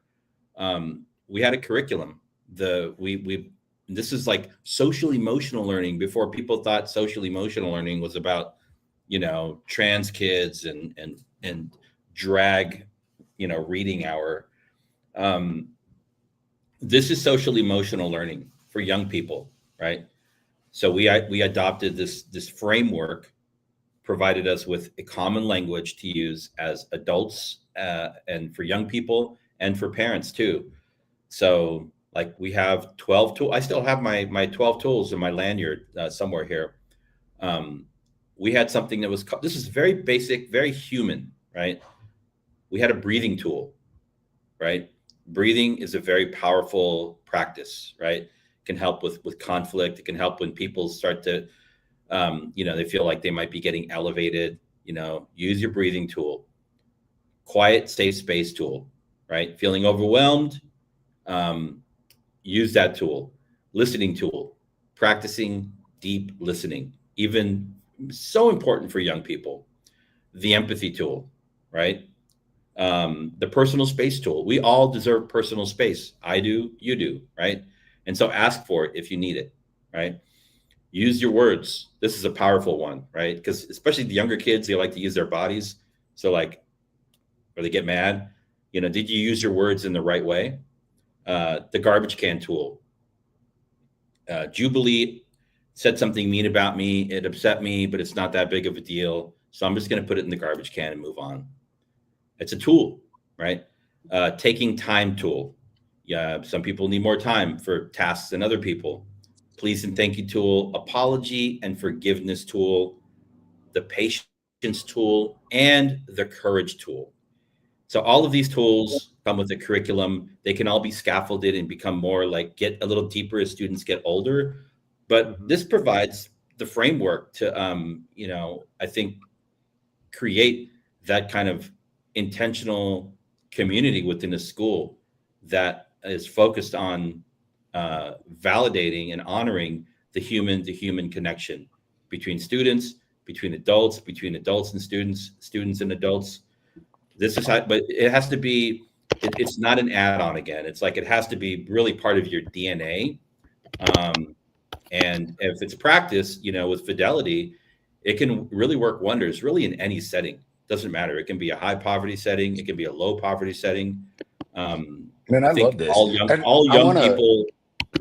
We had a curriculum. This is like social emotional learning before people thought social emotional learning was about, trans kids and drag, reading hour. This is social emotional learning for young people, right? So we adopted this framework, provided us with a common language to use as adults and for young people and for parents too. So like we have 12 tools. I still have my 12 tools in my lanyard somewhere here. We had something that was, this is very basic, very human, right? We had a breathing tool, right? Breathing is a very powerful practice, right? It can help with conflict. It can help when people start to, they feel like they might be getting elevated, use your breathing tool. Quiet, safe space tool, right? Feeling overwhelmed, use that tool. Listening tool, practicing deep listening, even so important for young people. The empathy tool, right? The personal space tool. We all deserve personal space. I do, you do, right? And so ask for it if you need it, right? Use your words. This is a powerful one, right? Because especially the younger kids, they like to use their bodies. So like, or they get mad, did you use your words in the right way? The garbage can tool, Jubilee said something mean about me. It upset me, but it's not that big of a deal. So I'm just going to put it in the garbage can and move on. It's a tool, right? Taking time tool. Yeah, some people need more time for tasks than other people. Please and thank you tool, apology and forgiveness tool, the patience tool, and the courage tool. So all of these tools come with a curriculum. They can all be scaffolded and become more like get a little deeper as students get older. But this provides the framework to, I think, create that kind of intentional community within a school that is focused on validating and honoring the human-to-human connection between students, between adults and students, students and adults. This is how, but it has to be, it's not an add-on again. It's like, it has to be really part of your DNA. And if it's practiced, with fidelity, it can really work wonders, really in any setting. Doesn't matter. It can be a high poverty setting. It can be a low poverty setting.
Man, I love this.
All young people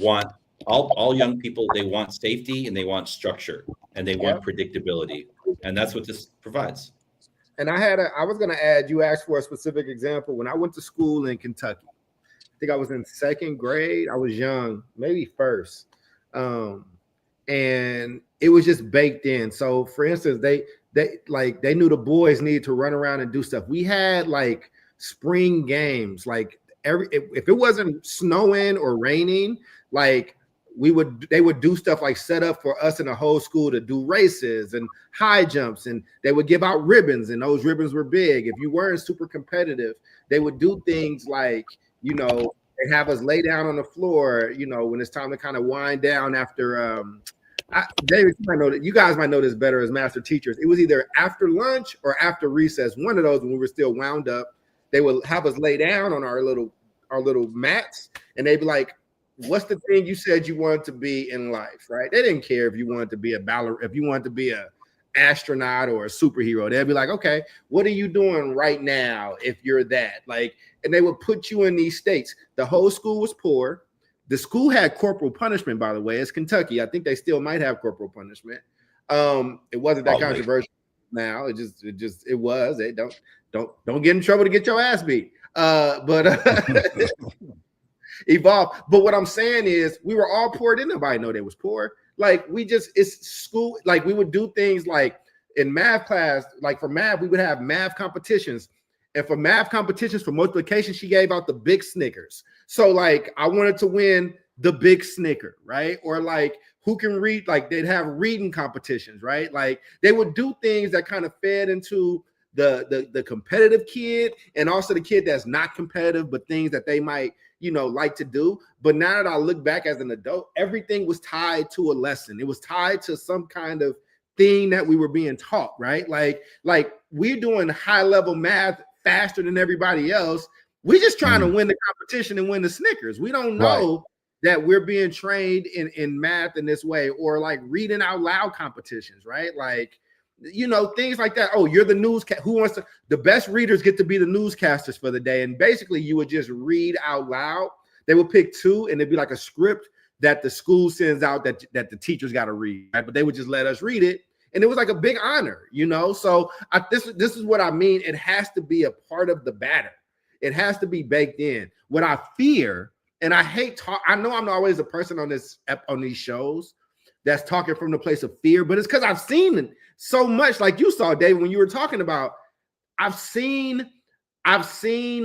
want, all young people, they want safety and they want structure and they want predictability. And that's what this provides.
And I was going to add, you asked for a specific example. When I went to school in Kentucky, I think I was in second grade. I was young, maybe first. And it was just baked in. So for instance, they knew the boys needed to run around and do stuff. We had like spring games, like if it wasn't snowing or raining, like they would do stuff like set up for us in the whole school to do races and high jumps, and they would give out ribbons, and those ribbons were big. If you weren't super competitive, they would do things like, they have us lay down on the floor, when it's time to kind of wind down after David, you guys might know this better as master teachers. It was either after lunch or after recess, one of those when we were still wound up. They would have us lay down on our little mats, and they'd be like, what's the thing you said you wanted to be in life, right? They didn't care if you wanted to be if you wanted to be a astronaut or a superhero. They'd be like, okay, what are you doing right now if you're that? Like, and they would put you in these states. The whole school was poor. The school had corporal punishment, by the way. It's Kentucky. I think they still might have corporal punishment. It wasn't that controversial now. It was. They don't get in trouble to get your ass beat. Evolve. But what I'm saying is, we were all poor. Didn't nobody know they was poor? Like, it's school. Like, we would do things like in math class, like for math, we would have math competitions. And for math competitions, for multiplication, she gave out the big Snickers. So like, I wanted to win the big Snicker, right? Or like, who can read? Like, they'd have reading competitions, right? Like, they would do things that kind of fed into the competitive kid, and also the kid that's not competitive, but things that they might, like to do. But now that I look back as an adult, everything was tied to a lesson. It was tied to some kind of thing that we were being taught, right? Like we're doing high level math faster than everybody else. We're just trying to win the competition and win the Snickers. We don't know that we're being trained in math in this way, or like reading out loud competitions, right? Like, things like that. Oh, you're the newscast. The best readers get to be the newscasters for the day. And basically you would just read out loud. They would pick two, and it'd be like a script that the school sends out that the teachers got to read, right? But they would just let us read it. And it was like a big honor, So this is what I mean. It has to be a part of the batter. It has to be baked in. What I fear, and I hate I know I'm not always the person on these shows that's talking from the place of fear, but it's because I've seen so much, like you saw, David, when you were talking about, I've seen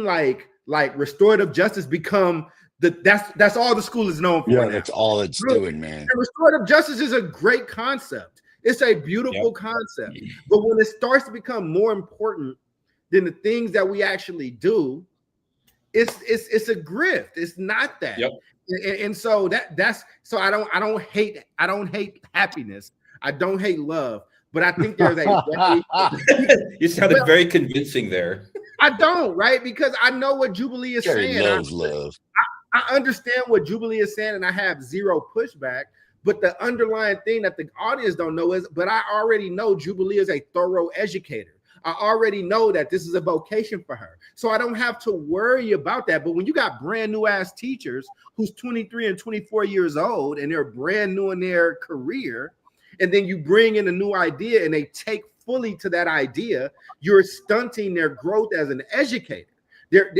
like restorative justice become that's all the school is known for.
Yeah,
now.
that's all it's doing, man.
And restorative justice is a great concept. It's a beautiful concept. But when it starts to become more important than the things that we actually do, it's a grift. It's not that. Yep. And so that's so I don't hate happiness. I don't hate love, but I think there's a
you sounded very convincing there.
I don't, right? Because I know what Jubilee is
Jerry
saying.
Loves love.
I understand what Jubilee is saying, and I have zero pushback. But the underlying thing that the audience don't know is, but I already know Jubilee is a thorough educator. I already know that this is a vocation for her. So I don't have to worry about that. But when you got brand new ass teachers who's 23 and 24 years old and they're brand new in their career, and then you bring in a new idea and they take fully to that idea, you're stunting their growth as an educator. They're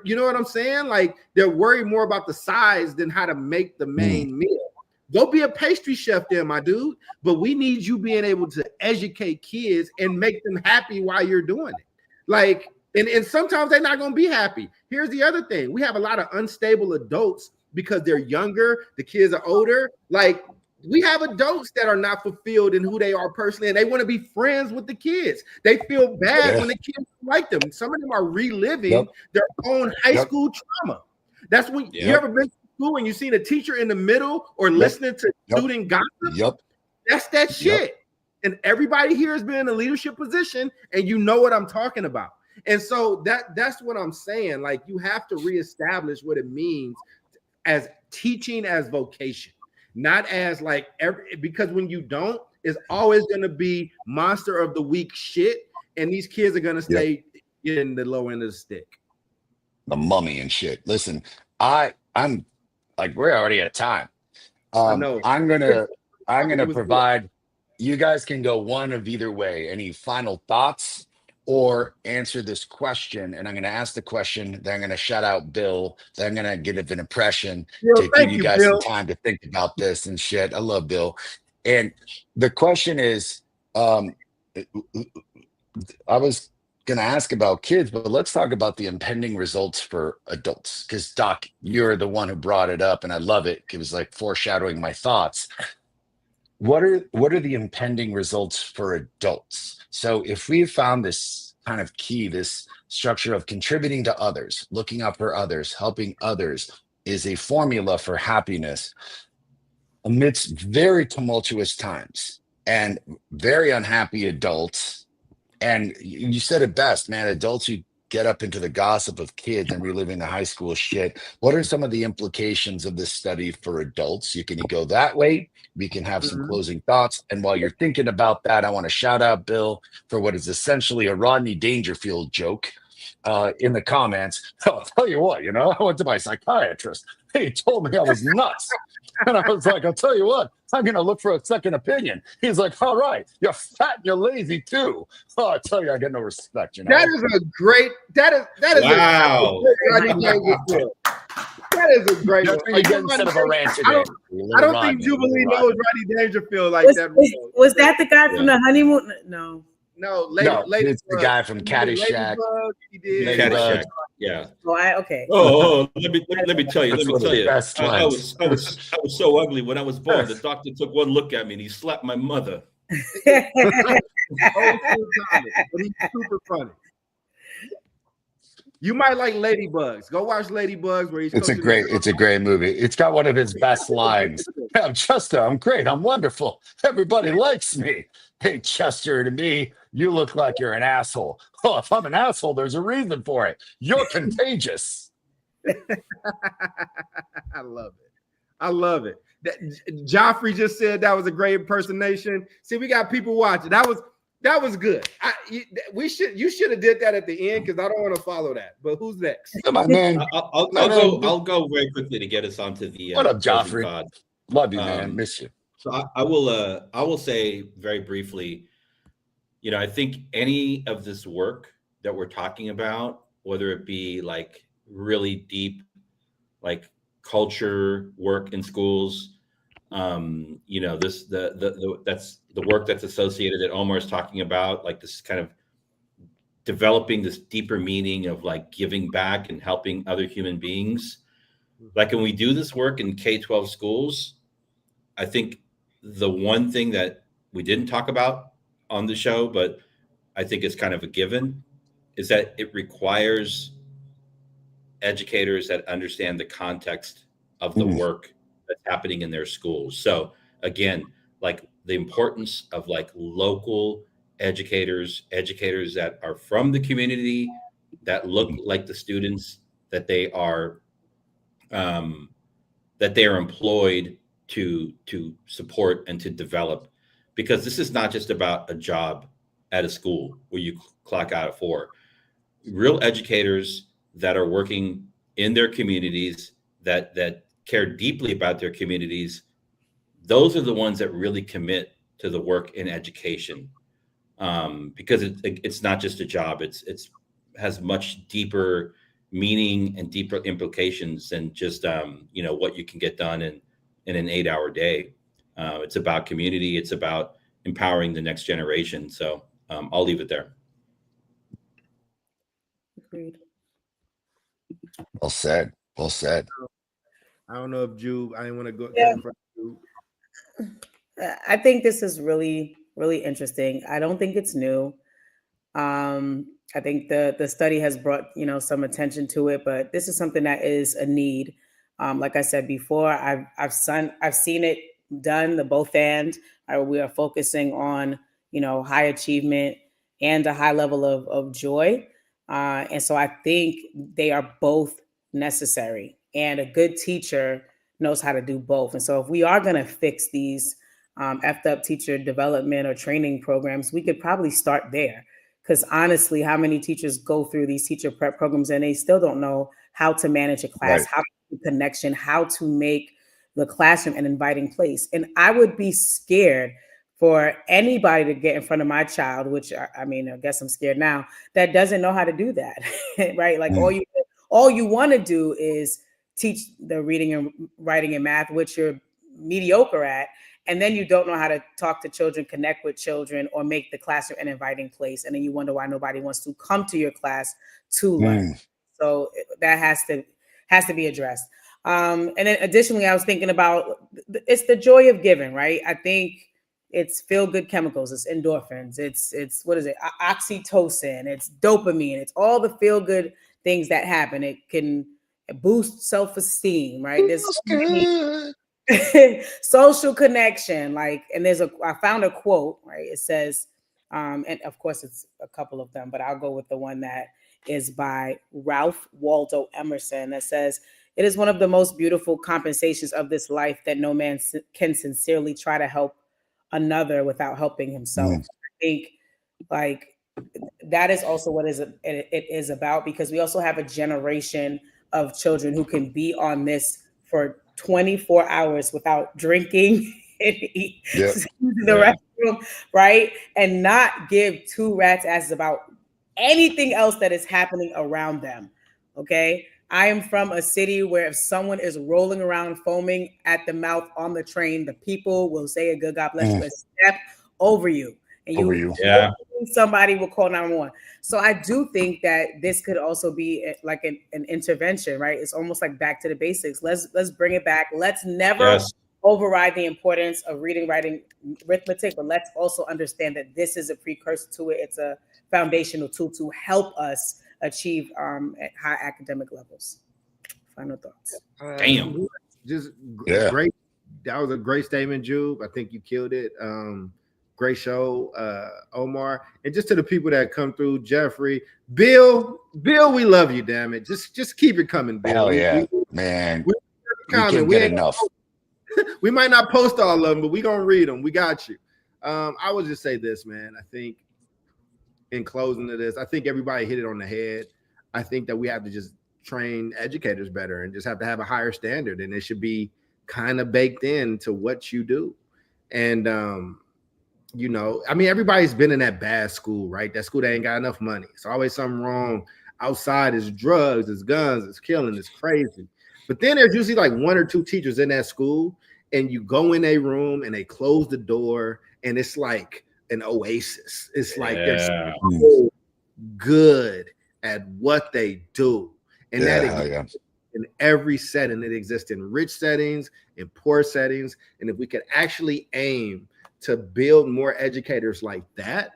you know what I'm saying? Like they're worried more about the size than how to make the main meal. Go be a pastry chef there, my dude. But we need you being able to educate kids and make them happy while you're doing it. Like, and sometimes they're not going to be happy. Here's the other thing. We have a lot of unstable adults because they're younger. The kids are older. Like, we have adults that are not fulfilled in who they are personally, and they want to be friends with the kids. They feel bad when the kids like them. Some of them are reliving their own high school trauma. That's when you ever been to school and you seen a teacher in the middle or listening to student gossip? That's that shit. And everybody here has been in a leadership position, and you know what I'm talking about. And so that's what I'm saying. Like, you have to reestablish what it means as teaching as vocation. Not as like because when you don't, it's always going to be monster of the week shit, and these kids are going to stay in the low end of the stick.
The mummy and shit. Listen, I'm like, we're already at time. I'm gonna provide. You guys can go one of either way. Any final thoughts? Or answer this question, and I'm going to ask the question. Then I'm going to shout out Bill. Then I'm going to give an impression to give you guys some time to think about this and shit. I love Bill. And the question is, I was going to ask about kids, but let's talk about the impending results for adults. Because Doc, you're the one who brought it up, and I love it. It was like foreshadowing my thoughts. What are the impending results for adults? So if we found this kind of key, this structure of contributing to others, looking out for others, helping others is a formula for happiness amidst very tumultuous times and very unhappy adults. And you said it best, man, adults who get up into the gossip of kids and reliving the high school shit. What are some of the implications of this study for adults? You can go that way. We can have some closing thoughts. And while you're thinking about that, I want to shout out Bill for what is essentially a Rodney Dangerfield joke in the comments. I'll tell you what, I went to my psychiatrist. He told me I was nuts. And I was like, I'll tell you what, I'm going to look for a second opinion. He's like, all right, you're fat and you're lazy too. Oh, I tell you, I get no respect.
That is a great, that is
wow.
That is a great one.
Like, instead of a rant today.
I don't think Jubilee knows Rodney Dangerfield like that.
Was that the guy from the honeymoon? No.
No,
it's the guy from Caddyshack.
He did.
Caddyshack. Yeah.
Okay.
Oh, let me tell you. I was so ugly when I was born. The doctor took one look at me and he slapped my mother.
But he's super funny. You might like Ladybugs. Go watch Ladybugs where he's.
It's a great movie. It's got one of his best lines. I'm Chester. I'm great. I'm wonderful. Everybody likes me. Hey, Chester, to me, you look like you're an asshole. Oh, if I'm an asshole, there's a reason for it. You're contagious.
I love it. Joffrey just said that was a great impersonation. See, we got people watching. That was good. You should have did that at the end because I don't want to follow that. But who's next?
Come on, man.
I'll go very quickly to get us onto the.
What up, Joffrey? Love you, man. Miss you.
So I will say very briefly, I think any of this work that we're talking about, whether it be like really deep, like culture work in schools, that's the work that's associated that Omar is talking about, like this kind of developing this deeper meaning of like giving back and helping other human beings. Like when we do this work in K-12 schools, I think the one thing that we didn't talk about on the show, but I think it's kind of a given, is that it requires educators that understand the context of the work that's happening in their schools. So again, like the importance of like local educators that are from the community, that look like the students that they are employed to support and to develop, because this is not just about a job at a school where you clock out at 4. Real educators that are working in their communities, that care deeply about their communities, those are the ones that really commit to the work in education, because it's not just a job. It's has much deeper meaning and deeper implications than just what you can get done in an 8-hour day. It's about community. It's about empowering the next generation. So I'll leave it there.
Agreed.
Well said. Well said.
I don't know if Jube, I didn't want to go
Yeah.
in front of Jube.
I think this is really, really interesting. I don't think it's new. I think the study has brought, some attention to it, but this is something that is a need. Like I said before, I've seen it done, the both and. We are focusing on, high achievement and a high level of joy. And so I think they are both necessary, and a good teacher knows how to do both. And so if we are going to fix these effed up teacher development or training programs, we could probably start there. Because honestly, how many teachers go through these teacher prep programs and they still don't know how to manage a class,
Right.
how to do connection, how to make the classroom an inviting place. And I would be scared for anybody to get in front of my child, which I guess I'm scared now, that doesn't know how to do that, right? Like all you want to do is teach the reading and writing and math, which you're mediocre at. And then you don't know how to talk to children, connect with children, or make the classroom an inviting place. And then you wonder why nobody wants to come to your class to learn. So that has to be addressed. And then additionally, I was thinking about, it's the joy of giving, right? I think it's feel-good chemicals, it's endorphins, it's what is it? Oxytocin, it's dopamine, it's all the feel-good things that happen. It can boost self-esteem, right? There's social connection, and I found a quote, right? It says, and of course it's a couple of them, but I'll go with the one that is by Ralph Waldo Emerson that says, "It is one of the most beautiful compensations of this life that no man can sincerely try to help another without helping himself." I think that is also what it is about, because we also have a generation of children who can be on this for 24 hours without drinking and using the restroom, right? And not give two rats asses about anything else that is happening around them. Okay. I am from a city where if someone is rolling around foaming at the mouth on the train, the people will say a good God bless you and step over you. And somebody will call 911. So I do think that this could also be like an intervention, right? It's almost like back to the basics. Let's bring it back. Let's never override the importance of reading, writing, arithmetic, but let's also understand that this is a precursor to it. It's a foundational tool to help us achieve at high academic levels. Final thoughts.
Damn.
Great. That was a great statement, Jube. I think you killed it. Great show, Omar. And just to the people that come through, Jeffrey, Bill, we love you, damn it. Just keep it coming, Bill.
Hell yeah, man.
We
can't get enough.
We might not post all of them, but we're gonna read them. We got you. I would just say this, man. I think in closing to this, I think everybody hit it on the head. I think that we have to just train educators better and just have to have a higher standard, and it should be kind of baked into what you do. And everybody's been in that bad school, right? That school that ain't got enough money. It's always something wrong. Outside is drugs, it's guns, it's killing, it's crazy. But then there's usually like one or two teachers in that school, and you go in a room and they close the door, and it's like an oasis. It's like they're so good at what they do. And that exists in every setting. It exists in rich settings, in poor settings. And if we could actually aim to build more educators like that,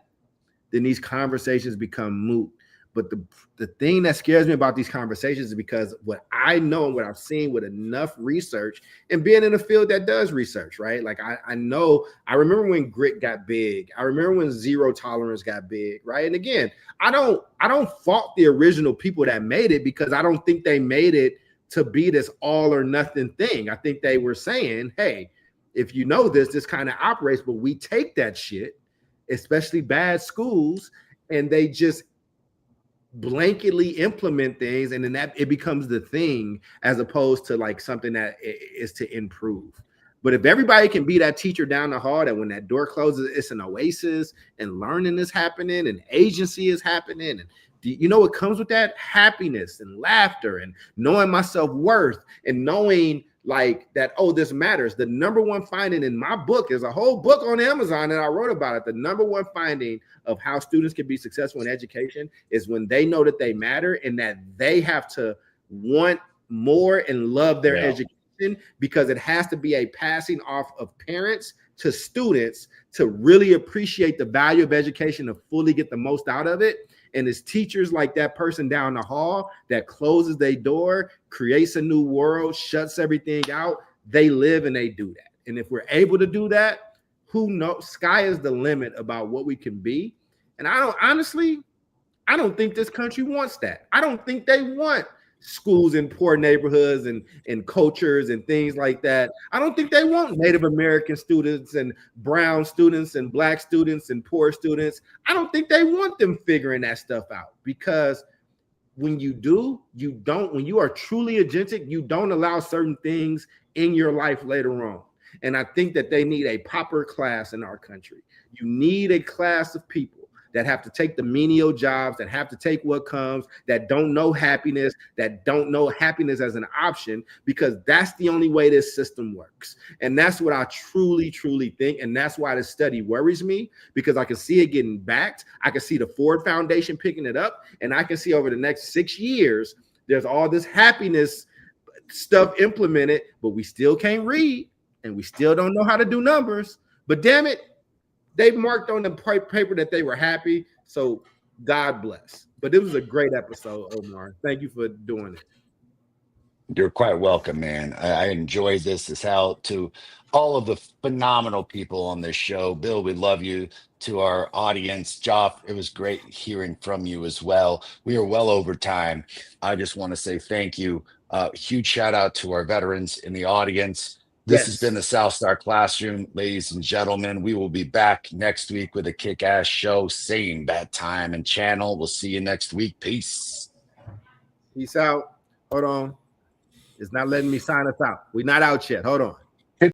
then these conversations become moot. But the thing that scares me about these conversations is because what I know and what I've seen with enough research and being in a field that does research, right? Like I remember when grit got big. I remember when zero tolerance got big, right? And again, I don't fault the original people that made it, because I don't think they made it to be this all or nothing thing. I think they were saying, hey, if you know this kind of operates, but we take that shit especially bad schools, and they just blanketly implement things, and then that it becomes the thing as opposed to like something that is to improve. But if everybody can be that teacher down the hall, that when that door closes, it's an oasis and learning is happening and agency is happening. And you know what comes with that? Happiness and laughter and knowing my self-worth and knowing like that, oh, this matters. The number one finding in my book is a whole book on Amazon and I wrote about it. The number one finding of how students can be successful in education is when they know that they matter and that they have to want more and love their education, because it has to be a passing off of parents to students to really appreciate the value of education, to fully get the most out of it. And it's teachers like that person down the hall that closes their door, creates a new world, shuts everything out. They live and they do that. And if we're able to do that, who knows? Sky is the limit about what we can be. And I don't think this country wants that. I don't think they want schools in poor neighborhoods and cultures and things like that. I don't think they want Native American students and brown students and black students and poor students. I don't think they want them figuring that stuff out, because when you do, when you are truly agentic, you don't allow certain things in your life later on. And I think that they need a proper class in our country. You need a class of people that have to take the menial jobs, that have to take what comes, that don't know happiness, that don't know happiness as an option, because that's the only way this system works. And that's what I truly, truly think. And that's why this study worries me, because I can see it getting backed. I can see the Ford Foundation picking it up. And I can see over the next 6 years, there's all this happiness stuff implemented, but we still can't read and we still don't know how to do numbers. But damn it, they marked on the paper that they were happy. So God bless. But it was a great episode, Omar. Thank you for doing it.
You're quite welcome, man. I enjoyed this as hell. To all of the phenomenal people on this show, Bill, we love you. To our audience, Joff, it was great hearing from you as well. We are well over time. I just want to say thank you. Huge shout out to our veterans in the audience. This has been the South Star Classroom, ladies and gentlemen. We will be back next week with a kick-ass show, same bad time and channel. We'll see you next week. Peace.
Peace out. Hold on. It's not letting me sign us out. We're not out yet. Hold on.